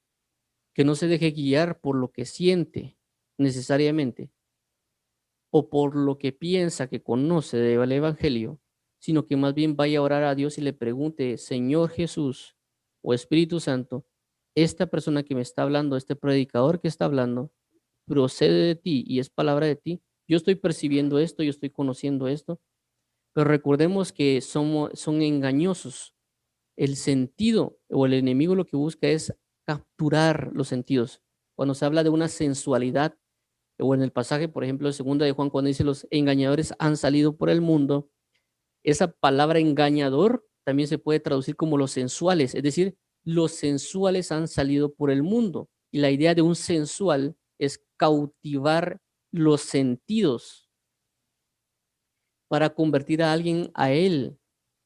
Speaker 1: que no se deje guiar por lo que siente necesariamente o por lo que piensa que conoce del evangelio, sino que más bien vaya a orar a Dios y le pregunte: Señor Jesús o Espíritu Santo, esta persona que me está hablando, este predicador que está hablando, procede de ti y es palabra de ti. Yo estoy percibiendo esto, yo estoy conociendo esto, pero recordemos que son engañosos. El sentido o el enemigo lo que busca es capturar los sentidos. Cuando se habla de una sensualidad, o en el pasaje, por ejemplo, de segunda de Juan, cuando dice los engañadores han salido por el mundo, esa palabra engañador también se puede traducir como los sensuales, es decir, los sensuales han salido por el mundo. Y la idea de un sensual es cautivar los sentidos para convertir a alguien a él.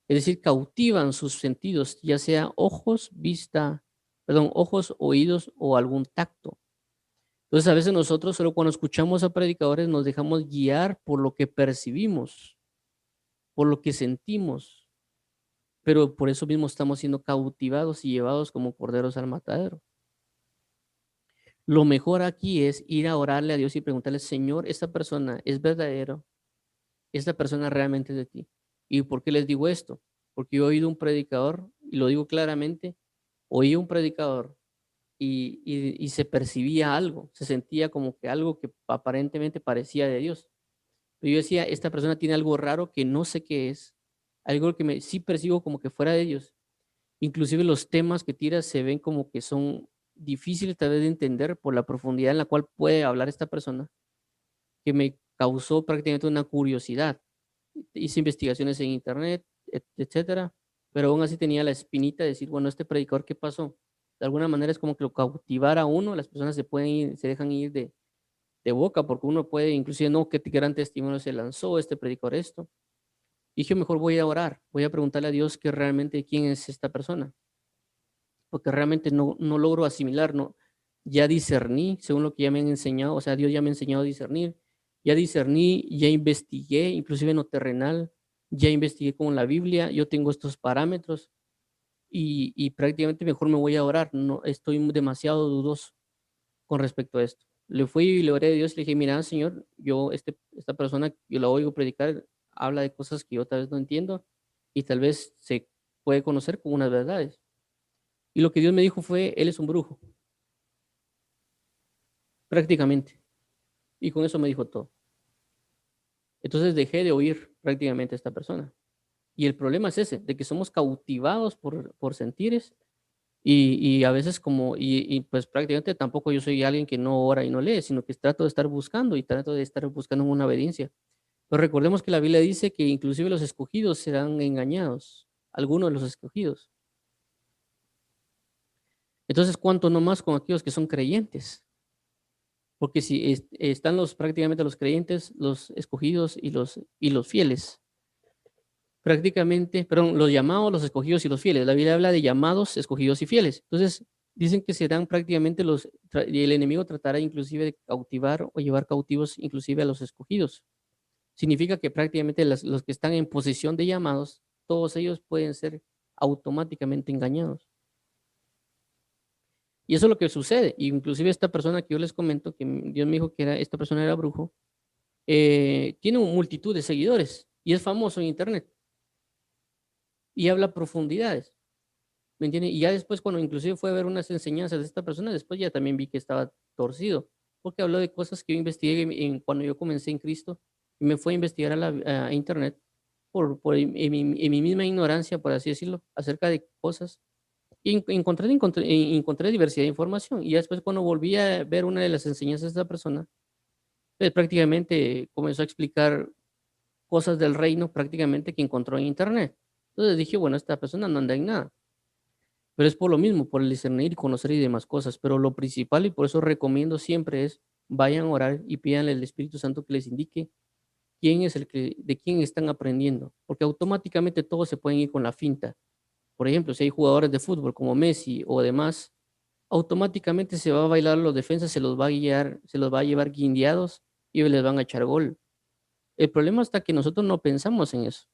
Speaker 1: Es decir, cautivan sus sentidos, ya sea ojos, vista, perdón, ojos, oídos o algún tacto. Entonces, a veces nosotros solo cuando escuchamos a predicadores nos dejamos guiar por lo que percibimos, por lo que sentimos, pero por eso mismo estamos siendo cautivados y llevados como corderos al matadero. Lo mejor aquí es ir a orarle a Dios y preguntarle: Señor, esta persona es verdadero, esta persona realmente es de ti. ¿Y por qué les digo esto? Porque yo he oído un predicador, y lo digo claramente, oí un predicador y se percibía algo, se sentía como que algo que aparentemente parecía de Dios. Pero yo decía: esta persona tiene algo raro que no sé qué es, algo que sí percibo como que fuera de Dios. Inclusive los temas que tira se ven como que son difíciles tal vez de entender por la profundidad en la cual puede hablar esta persona, que me causó prácticamente una curiosidad. Hice investigaciones en internet, etcétera, pero aún así tenía la espinita de decir: bueno, este predicador, ¿qué pasó? De alguna manera es como que lo cautivar a uno, las personas se pueden ir, se dejan ir de boca, porque uno puede, inclusive, no, qué gran testimonio se lanzó este predicador esto. Y dije: mejor voy a orar, voy a preguntarle a Dios que realmente quién es esta persona, porque realmente no logro asimilar, no, ya discerní, según lo que ya me han enseñado, o sea, Dios ya me ha enseñado a discernir, ya discerní, ya investigué, inclusive en lo terrenal, ya investigué con la Biblia, yo tengo estos parámetros y prácticamente mejor me voy a orar, no estoy demasiado dudoso con respecto a esto. Le fui y le oré a Dios, le dije: mira, Señor, esta persona, yo la oigo predicar, habla de cosas que yo tal vez no entiendo y tal vez se puede conocer como unas verdades. Y lo que Dios me dijo fue: él es un brujo, prácticamente. Y con eso me dijo todo. Entonces dejé de oír prácticamente a esta persona. Y el problema es ese, de que somos cautivados por sentires y a veces pues prácticamente tampoco yo soy alguien que no ora y no lee, sino que trato de estar buscando y trato de estar buscando una obediencia. Pero recordemos que la Biblia dice que inclusive los escogidos serán engañados, algunos de los escogidos. Entonces, ¿cuánto no más con aquellos que son creyentes? Porque si están prácticamente los creyentes, los escogidos y los fieles. Prácticamente, perdón, los llamados, los escogidos y los fieles. La Biblia habla de llamados, escogidos y fieles. Entonces, dicen que serán prácticamente y el enemigo tratará inclusive de cautivar o llevar cautivos inclusive a los escogidos. Significa que prácticamente los que están en posición de llamados, todos ellos pueden ser automáticamente engañados. Y eso es lo que sucede. Inclusive esta persona que yo les comento, que Dios me dijo que esta persona era brujo, tiene una multitud de seguidores y es famoso en internet y habla profundidades, ¿me entiende? Y ya después, cuando inclusive fue a ver unas enseñanzas de esta persona, después ya también vi que estaba torcido, porque habló de cosas que yo investigué cuando yo comencé en Cristo y me fue a investigar a internet en mi misma ignorancia, por así decirlo, acerca de cosas. Y encontré diversidad de información. Y ya después, cuando volví a ver una de las enseñanzas de esta persona, pues prácticamente comenzó a explicar cosas del reino prácticamente que encontró en internet. Entonces dije: bueno, esta persona no anda en nada. Pero es por lo mismo, por el discernir y conocer y demás cosas. Pero lo principal, y por eso recomiendo siempre, es: vayan a orar y pídanle al Espíritu Santo que les indique de quién están aprendiendo. Porque automáticamente todos se pueden ir con la finta. Por ejemplo, si hay jugadores de fútbol como Messi o demás, automáticamente se va a bailar los defensas, se los va a guiar, se los va a llevar guindeados y les van a echar gol. El problema está que nosotros no pensamos en eso.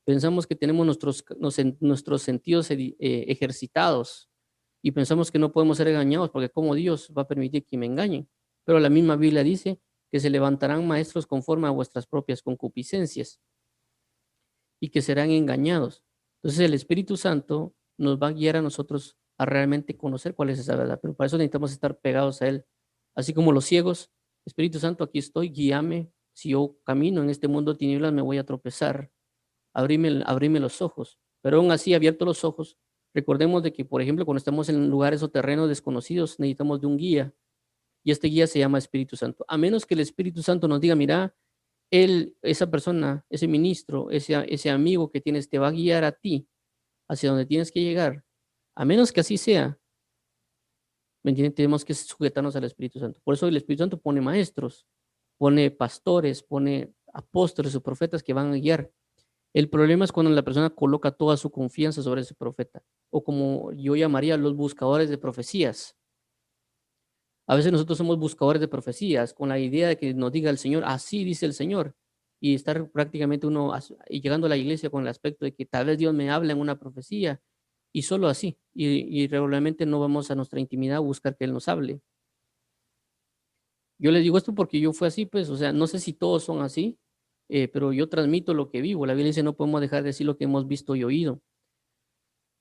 Speaker 1: Pensamos que tenemos nuestros sentidos ejercitados, y pensamos que no podemos ser engañados porque como Dios va a permitir que me engañen. Pero la misma Biblia dice que se levantarán maestros conforme a vuestras propias concupiscencias y que serán engañados. Entonces el Espíritu Santo nos va a guiar a nosotros a realmente conocer cuál es esa verdad, pero para eso necesitamos estar pegados a Él. Así como los ciegos, Espíritu Santo, aquí estoy, guíame. Si yo camino en este mundo de tinieblas, me voy a tropezar. Abrime los ojos. Pero aún así, abiertos los ojos, recordemos de que, por ejemplo, cuando estamos en lugares o terrenos desconocidos, necesitamos de un guía. Y este guía se llama Espíritu Santo. A menos que el Espíritu Santo nos diga, mira, esa persona, ese ministro, ese amigo que tienes, te va a guiar a ti hacia donde tienes que llegar. A menos que así sea, ¿me entienden? Tenemos que sujetarnos al Espíritu Santo. Por eso el Espíritu Santo pone maestros, pone pastores, pone apóstoles o profetas que van a guiar. El problema es cuando la persona coloca toda su confianza sobre ese profeta, o como yo llamaría los buscadores de profecías. A veces nosotros somos buscadores de profecías con la idea de que nos diga el Señor, así dice el Señor, y estar prácticamente uno llegando a la iglesia con el aspecto de que tal vez Dios me habla en una profecía y solo así, y regularmente no vamos a nuestra intimidad a buscar que Él nos hable. Yo les digo esto porque yo fui así, pues, o sea, no sé si todos son así, pero yo transmito lo que vivo. La Biblia dice, no podemos dejar de decir lo que hemos visto y oído.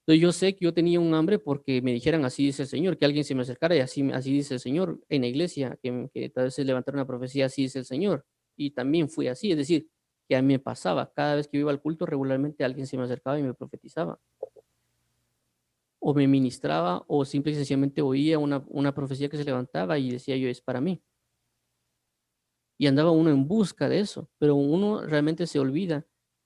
Speaker 1: Entonces yo sé que yo tenía un hambre porque me dijeran así dice el Señor, que alguien se me acercara y así dice el Señor en la iglesia, que tal vez se levantara una profecía, así dice el Señor. Y también fui así, es decir, que a mí me pasaba, cada vez que yo iba al culto regularmente alguien se me acercaba y me profetizaba. O me ministraba o simple y sencillamente oía una profecía que se levantaba y decía yo, es para mí. Y andaba uno en busca de eso, pero uno realmente se olvida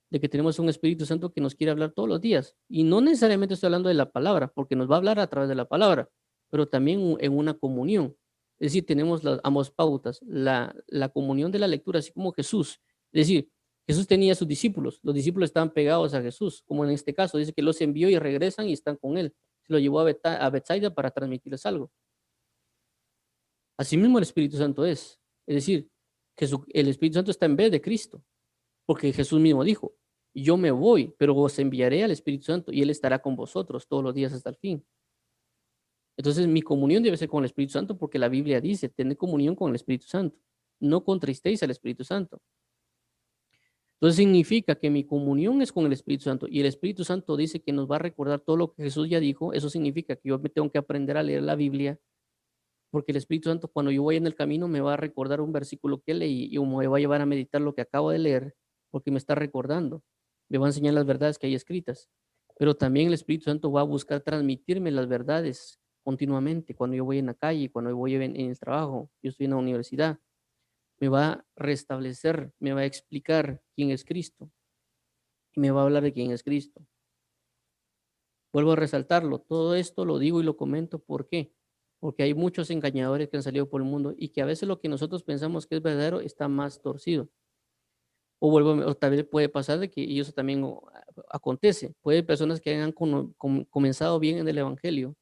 Speaker 1: de que tenemos un Espíritu Santo que nos quiere hablar todos los días. Y no necesariamente estoy hablando de la palabra, porque nos va a hablar a través de la palabra, pero también en una comunión. Es decir, tenemos las ambas pautas, la comunión de la lectura, así como Jesús. Es decir, Jesús tenía a sus discípulos, los discípulos estaban pegados a Jesús, como en este caso, dice que los envió y regresan y están con él. Se lo llevó a Bethsaida para transmitirles algo. Asimismo el Espíritu Santo es decir, el Espíritu Santo está en vez de Cristo, porque Jesús mismo dijo, yo me voy, pero os enviaré al Espíritu Santo y Él estará con vosotros todos los días hasta el fin. Entonces mi comunión debe ser con el Espíritu Santo porque la Biblia dice, tened comunión con el Espíritu Santo, no contristéis al Espíritu Santo. Entonces significa que mi comunión es con el Espíritu Santo y el Espíritu Santo dice que nos va a recordar todo lo que Jesús ya dijo. Eso significa que yo me tengo que aprender a leer la Biblia porque el Espíritu Santo cuando yo voy en el camino me va a recordar un versículo que leí y me va a llevar a meditar lo que acabo de leer porque me está recordando, me va a enseñar las verdades que hay escritas, pero también el Espíritu Santo va a buscar transmitirme las verdades continuamente cuando yo voy en la calle, cuando yo voy en el trabajo, yo estoy en la universidad, me va a restablecer, me va a explicar quién es Cristo y me va a hablar de quién es Cristo. Vuelvo a resaltarlo, todo esto lo digo y lo comento, ¿por qué? Porque hay muchos engañadores que han salido por el mundo y que a veces lo que nosotros pensamos que es verdadero está más torcido. O tal vez puede pasar de que, y eso también acontece, puede personas que hayan comenzado bien en el evangelio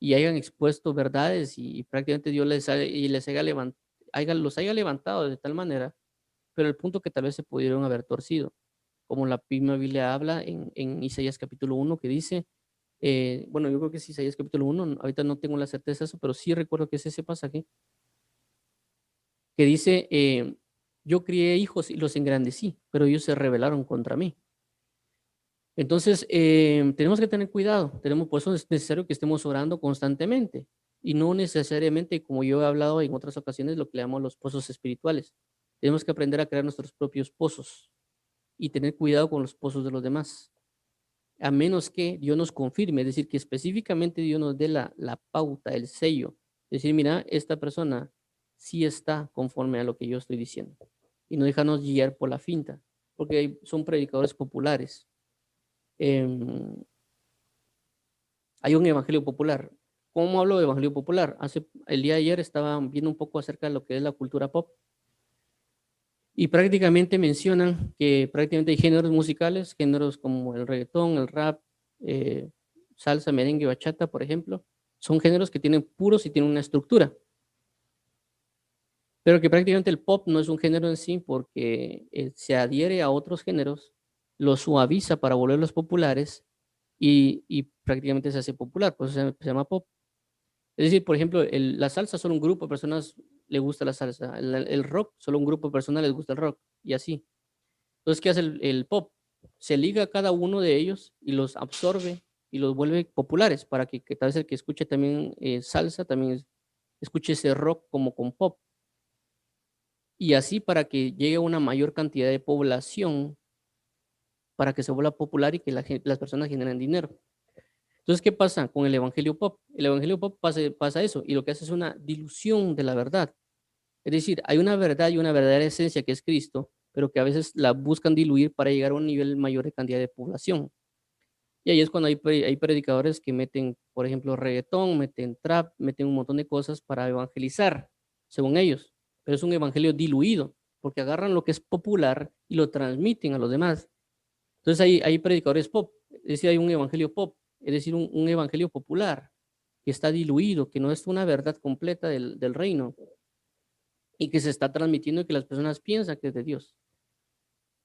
Speaker 1: y hayan expuesto verdades y prácticamente Dios les los haya levantado de tal manera, pero el punto que tal vez se pudieron haber torcido, como la misma Biblia habla en Isaías capítulo 1 que dice, bueno, yo creo que es Isaías capítulo 1, ahorita no tengo la certeza de eso, pero sí recuerdo que es ese pasaje, que dice, yo crié hijos y los engrandecí, pero ellos se rebelaron contra mí. Entonces, tenemos que tener cuidado, por eso es necesario que estemos orando constantemente y no necesariamente, como yo he hablado en otras ocasiones, lo que le llamamos los pozos espirituales. Tenemos que aprender a crear nuestros propios pozos y tener cuidado con los pozos de los demás, a menos que Dios nos confirme, es decir, que específicamente Dios nos dé la pauta, el sello, decir, mira, esta persona sí está conforme a lo que yo estoy diciendo y no dejarnos guiar por la finta, porque son predicadores populares. Hay un evangelio popular. ¿Cómo hablo de evangelio popular? El día de ayer estaba viendo un poco acerca de lo que es la cultura pop y prácticamente mencionan que prácticamente hay géneros musicales, géneros como el reggaetón, el rap, eh, salsa, merengue, bachata, por ejemplo, son géneros que tienen puros y tienen una estructura, pero que prácticamente el pop no es un género en sí porque se adhiere a otros géneros, los suaviza para volverlos populares y prácticamente se hace popular, pues se llama pop. Es decir, por ejemplo, la salsa, solo un grupo de personas le gusta la salsa, el rock, solo un grupo de personas les gusta el rock, y así. Entonces, ¿qué hace el pop? Se liga a cada uno de ellos y los absorbe y los vuelve populares para que tal vez el que escuche también salsa, también escuche ese rock como con pop. Y así para que llegue a una mayor cantidad de población, para que se vuelva popular y que las personas generen dinero. Entonces, ¿qué pasa con el evangelio pop? El evangelio pop pasa eso, y lo que hace es una dilución de la verdad. Es decir, hay una verdad y una verdadera esencia que es Cristo, pero que a veces la buscan diluir para llegar a un nivel mayor de cantidad de población. Y ahí es cuando hay predicadores que meten, por ejemplo, reggaetón, meten trap, meten un montón de cosas para evangelizar, según ellos. Pero es un evangelio diluido, porque agarran lo que es popular y lo transmiten a los demás. Entonces hay predicadores pop, es decir, hay un evangelio pop, es decir, un evangelio popular que está diluido, que no es una verdad completa del reino y que se está transmitiendo y que las personas piensan que es de Dios.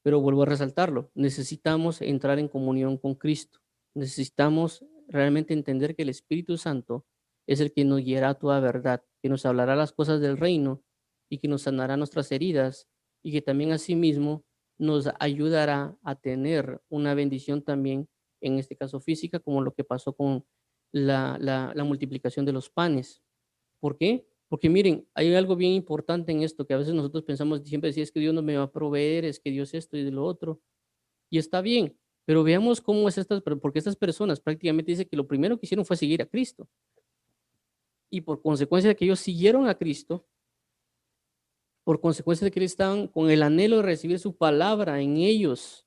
Speaker 1: Pero vuelvo a resaltarlo, necesitamos entrar en comunión con Cristo. Necesitamos realmente entender que el Espíritu Santo es el que nos guiará a toda verdad, que nos hablará las cosas del reino y que nos sanará nuestras heridas y que también asimismo nos ayudará a tener una bendición también, en este caso física, como lo que pasó con la multiplicación de los panes. ¿Por qué? Porque miren, hay algo bien importante en esto que a veces nosotros pensamos, siempre decía, es que Dios no me va a proveer, es que Dios esto y de lo otro, y está bien, pero veamos cómo es porque estas personas prácticamente dice que lo primero que hicieron fue seguir a Cristo, y por consecuencia de que ellos siguieron a Cristo, por consecuencia de que ellos estaban con el anhelo de recibir su palabra en ellos,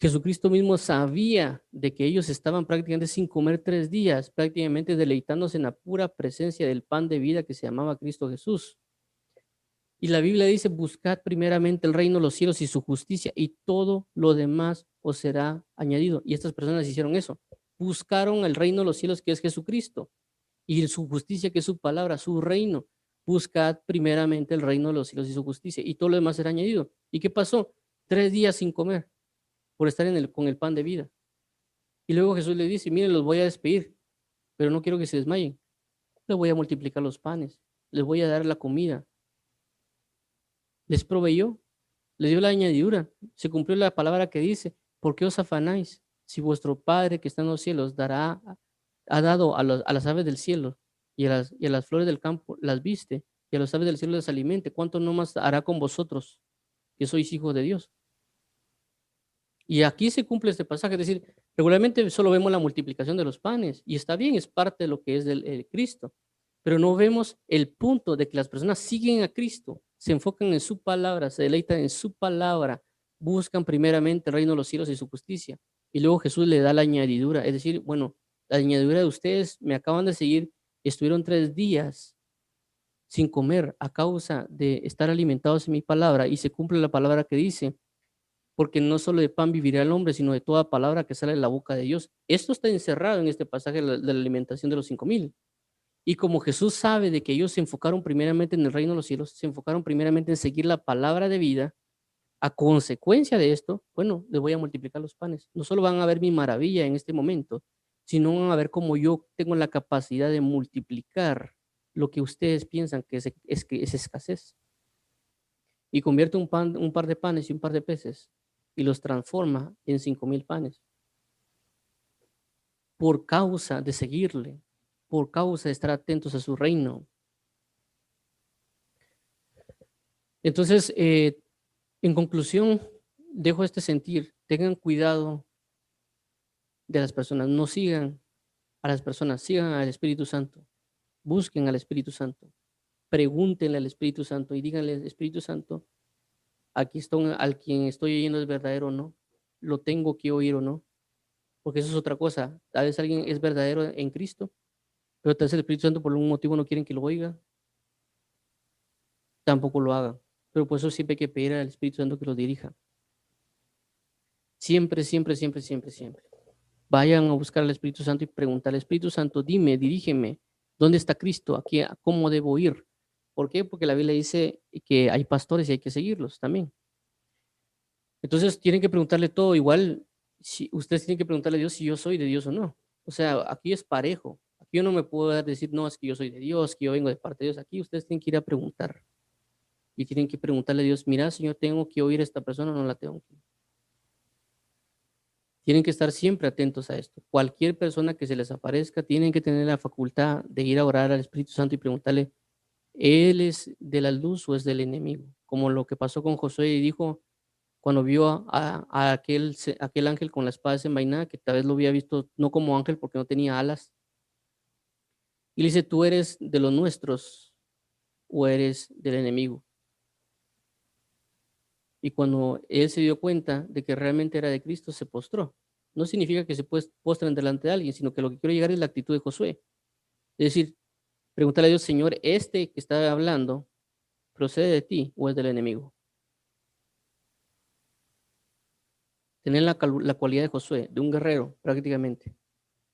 Speaker 1: Jesucristo mismo sabía de que ellos estaban prácticamente sin comer 3 días, prácticamente deleitándose en la pura presencia del pan de vida que se llamaba Cristo Jesús. Y la Biblia dice, buscad primeramente el reino de los cielos y su justicia y todo lo demás os será añadido. Y estas personas hicieron eso. Buscaron el reino de los cielos que es Jesucristo y su justicia que es su palabra, su reino. Buscad primeramente el reino de los cielos y su justicia y todo lo demás será añadido. ¿Y qué pasó? 3 días sin comer por estar con el pan de vida. Y luego Jesús le dice, miren, los voy a despedir, pero no quiero que se desmayen. Les voy a multiplicar los panes, les voy a dar la comida. Les proveyó, les dio la añadidura. Se cumplió la palabra que dice, ¿por qué os afanáis? Si vuestro Padre que está en los cielos ha dado a las aves del cielo y a las flores del campo las viste, y a las aves del cielo les alimente, ¿cuánto no más hará con vosotros, que sois hijos de Dios? Y aquí se cumple este pasaje, es decir, regularmente solo vemos la multiplicación de los panes, y está bien, es parte de lo que es el Cristo, pero no vemos el punto de que las personas siguen a Cristo, se enfocan en su palabra, se deleitan en su palabra, buscan primeramente el reino de los cielos y su justicia, y luego Jesús le da la añadidura, es decir, bueno, la añadidura de ustedes me acaban de seguir, estuvieron 3 días sin comer a causa de estar alimentados en mi palabra, y se cumple la palabra que dice, porque no solo de pan vivirá el hombre, sino de toda palabra que sale de la boca de Dios. Esto está encerrado en este pasaje de la alimentación de los 5,000. Y como Jesús sabe de que ellos se enfocaron primeramente en el reino de los cielos, se enfocaron primeramente en seguir la palabra de vida, a consecuencia de esto, bueno, les voy a multiplicar los panes. No solo van a ver mi maravilla en este momento, sino van a ver cómo yo tengo la capacidad de multiplicar lo que ustedes piensan que es escasez. Y convierte un par de panes y un par de peces y los transforma en 5,000 panes por causa de seguirle, por causa de estar atentos a su reino. Entonces, en conclusión, dejo este sentir, tengan cuidado de las personas, no sigan a las personas, sigan al Espíritu Santo, busquen al Espíritu Santo, pregúntenle al Espíritu Santo y díganle, Espíritu Santo, aquí estoy, al quien estoy oyendo es verdadero o no, lo tengo que oír o no, porque eso es otra cosa. Tal vez alguien es verdadero en Cristo, pero tal vez el Espíritu Santo por algún motivo no quieren que lo oiga, tampoco lo haga. Pero por eso siempre hay que pedir al Espíritu Santo que lo dirija. Siempre, siempre, siempre, siempre, siempre. Vayan a buscar al Espíritu Santo y preguntarle, Espíritu Santo, dime, dirígeme, ¿dónde está Cristo? Aquí, ¿cómo debo ir? ¿Por qué? Porque la Biblia dice que hay pastores y hay que seguirlos también. Entonces tienen que preguntarle todo igual. si ustedes tienen que preguntarle a Dios si yo soy de Dios o no. O sea, aquí es parejo. Aquí yo no me puedo decir, no, es que yo soy de Dios, que yo vengo de parte de Dios. Aquí ustedes tienen que ir a preguntar. Y tienen que preguntarle a Dios, mira, Señor, ¿tengo que oír a esta persona o no la tengo que oír? Tienen que estar siempre atentos a esto. Cualquier persona que se les aparezca, tienen que tener la facultad de ir a orar al Espíritu Santo y preguntarle, ¿Él es de la luz o es del enemigo? Como lo que pasó con Josué y dijo, cuando vio a aquel ángel con la espada desenvainada, que tal vez lo había visto no como ángel porque no tenía alas, y le dice, ¿tú eres de los nuestros o eres del enemigo? Y cuando él se dio cuenta de que realmente era de Cristo, se postró. No significa que se postren delante de alguien, sino que lo que quiero llegar es la actitud de Josué. Es decir, preguntarle a Dios, Señor, este que está hablando, ¿procede de ti o es del enemigo? Tener la cualidad de Josué, de un guerrero prácticamente.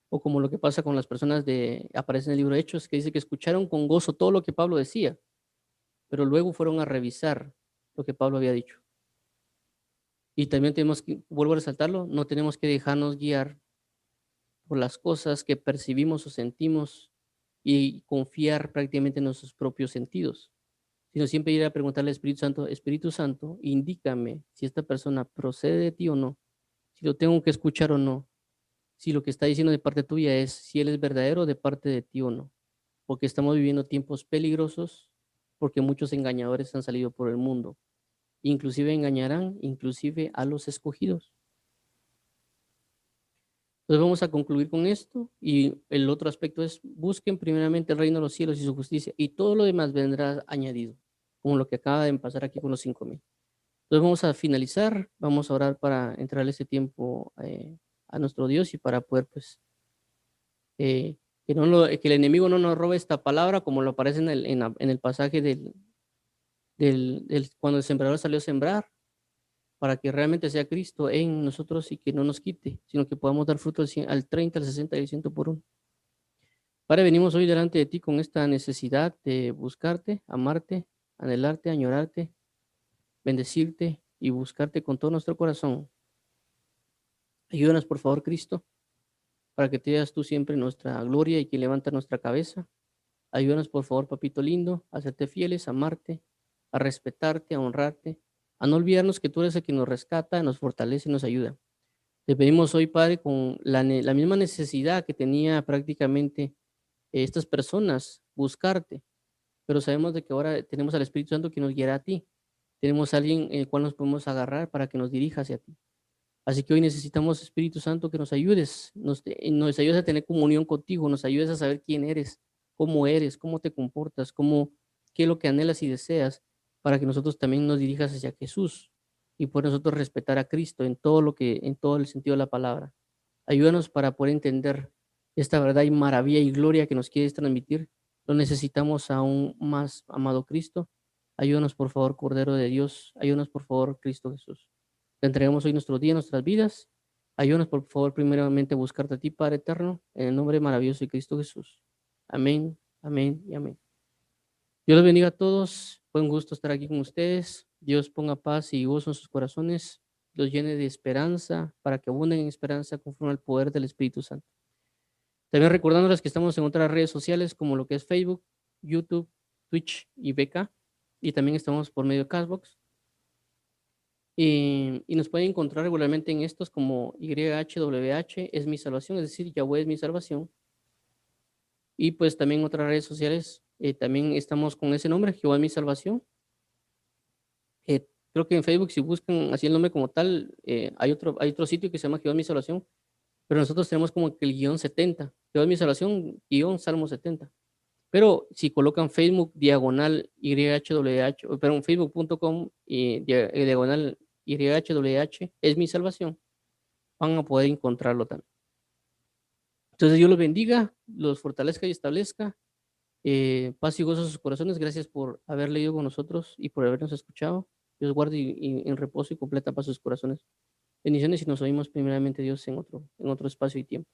Speaker 1: O como lo que pasa con las personas aparece en el libro de Hechos, que dice que escucharon con gozo todo lo que Pablo decía, pero luego fueron a revisar lo que Pablo había dicho. Y también tenemos que, vuelvo a resaltarlo, no tenemos que dejarnos guiar por las cosas que percibimos o sentimos y confiar prácticamente en nuestros propios sentidos, sino siempre ir a preguntarle al Espíritu Santo, indícame si esta persona procede de ti o no, si lo tengo que escuchar o no, si lo que está diciendo de parte tuya es si él es verdadero de parte de ti o no, porque estamos viviendo tiempos peligrosos, porque muchos engañadores han salido por el mundo, inclusive engañarán inclusive a los escogidos. Entonces vamos a concluir con esto y el otro aspecto es busquen primeramente el reino de los cielos y su justicia y todo lo demás vendrá añadido, como lo que acaba de pasar aquí con los 5,000. Entonces vamos a finalizar, vamos a orar para entregarle ese tiempo a nuestro Dios y para poder pues que el enemigo no nos robe esta palabra como lo aparece en el pasaje cuando el sembrador salió a sembrar, para que realmente sea Cristo en nosotros y que no nos quite, sino que podamos dar fruto al 30, al 60 y al 100 por uno. Padre, venimos hoy delante de ti con esta necesidad de buscarte, amarte, anhelarte, añorarte, bendecirte y buscarte con todo nuestro corazón. Ayúdanos, por favor, Cristo, para que te veas tú siempre nuestra gloria y que levanta nuestra cabeza. Ayúdanos, por favor, papito lindo, a serte fieles, a amarte, a respetarte, a honrarte, a no olvidarnos que tú eres el que nos rescata, nos fortalece y nos ayuda. Te pedimos hoy, Padre, con la misma necesidad que tenía prácticamente estas personas, buscarte, pero sabemos de que ahora tenemos al Espíritu Santo que nos guiará a ti. Tenemos a alguien en el cual nos podemos agarrar para que nos dirija hacia ti. Así que hoy necesitamos, Espíritu Santo, que nos ayudes, nos ayudes a tener comunión contigo, nos ayudes a saber quién eres, cómo te comportas, qué es lo que anhelas y deseas, para que nosotros también nos dirijas hacia Jesús y por nosotros respetar a Cristo en todo el sentido de la palabra. Ayúdanos para poder entender esta verdad y maravilla y gloria que nos quieres transmitir. Lo necesitamos aún más, amado Cristo. Ayúdanos, por favor, Cordero de Dios. Ayúdanos, por favor, Cristo Jesús. Te entregamos hoy nuestro día, nuestras vidas. Ayúdanos, por favor, primeramente a buscarte a ti, Padre eterno, en el nombre maravilloso de Cristo Jesús. Amén, amén y amén. Dios los bendiga a todos. Fue un gusto estar aquí con ustedes. Dios ponga paz y gozo en sus corazones. Los llene de esperanza para que abunden en esperanza conforme al poder del Espíritu Santo. También recordándoles que estamos en otras redes sociales como lo que es Facebook, YouTube, Twitch y BK. Y también estamos por medio de Castbox. Y nos pueden encontrar regularmente en estos como YHWH es mi salvación, es decir, Yahweh es mi salvación. Y pues también en otras redes sociales también estamos con ese nombre, Jehová es mi salvación. Creo que en Facebook si buscan así el nombre como tal, hay otro sitio que se llama Jehová es mi salvación, pero nosotros tenemos como que el guión 70, Jehová es mi salvación, guión Salmo 70. Pero si colocan Facebook diagonal YHWH, perdón, facebook.com y diagonal YHWH es mi salvación, van a poder encontrarlo también. Entonces Dios los bendiga, los fortalezca y establezca. Paz y gozo a sus corazones. Gracias por haber leído con nosotros y por habernos escuchado. Dios guarde en reposo y completa paz sus corazones. Bendiciones y nos oímos primeramente Dios en otro espacio y tiempo.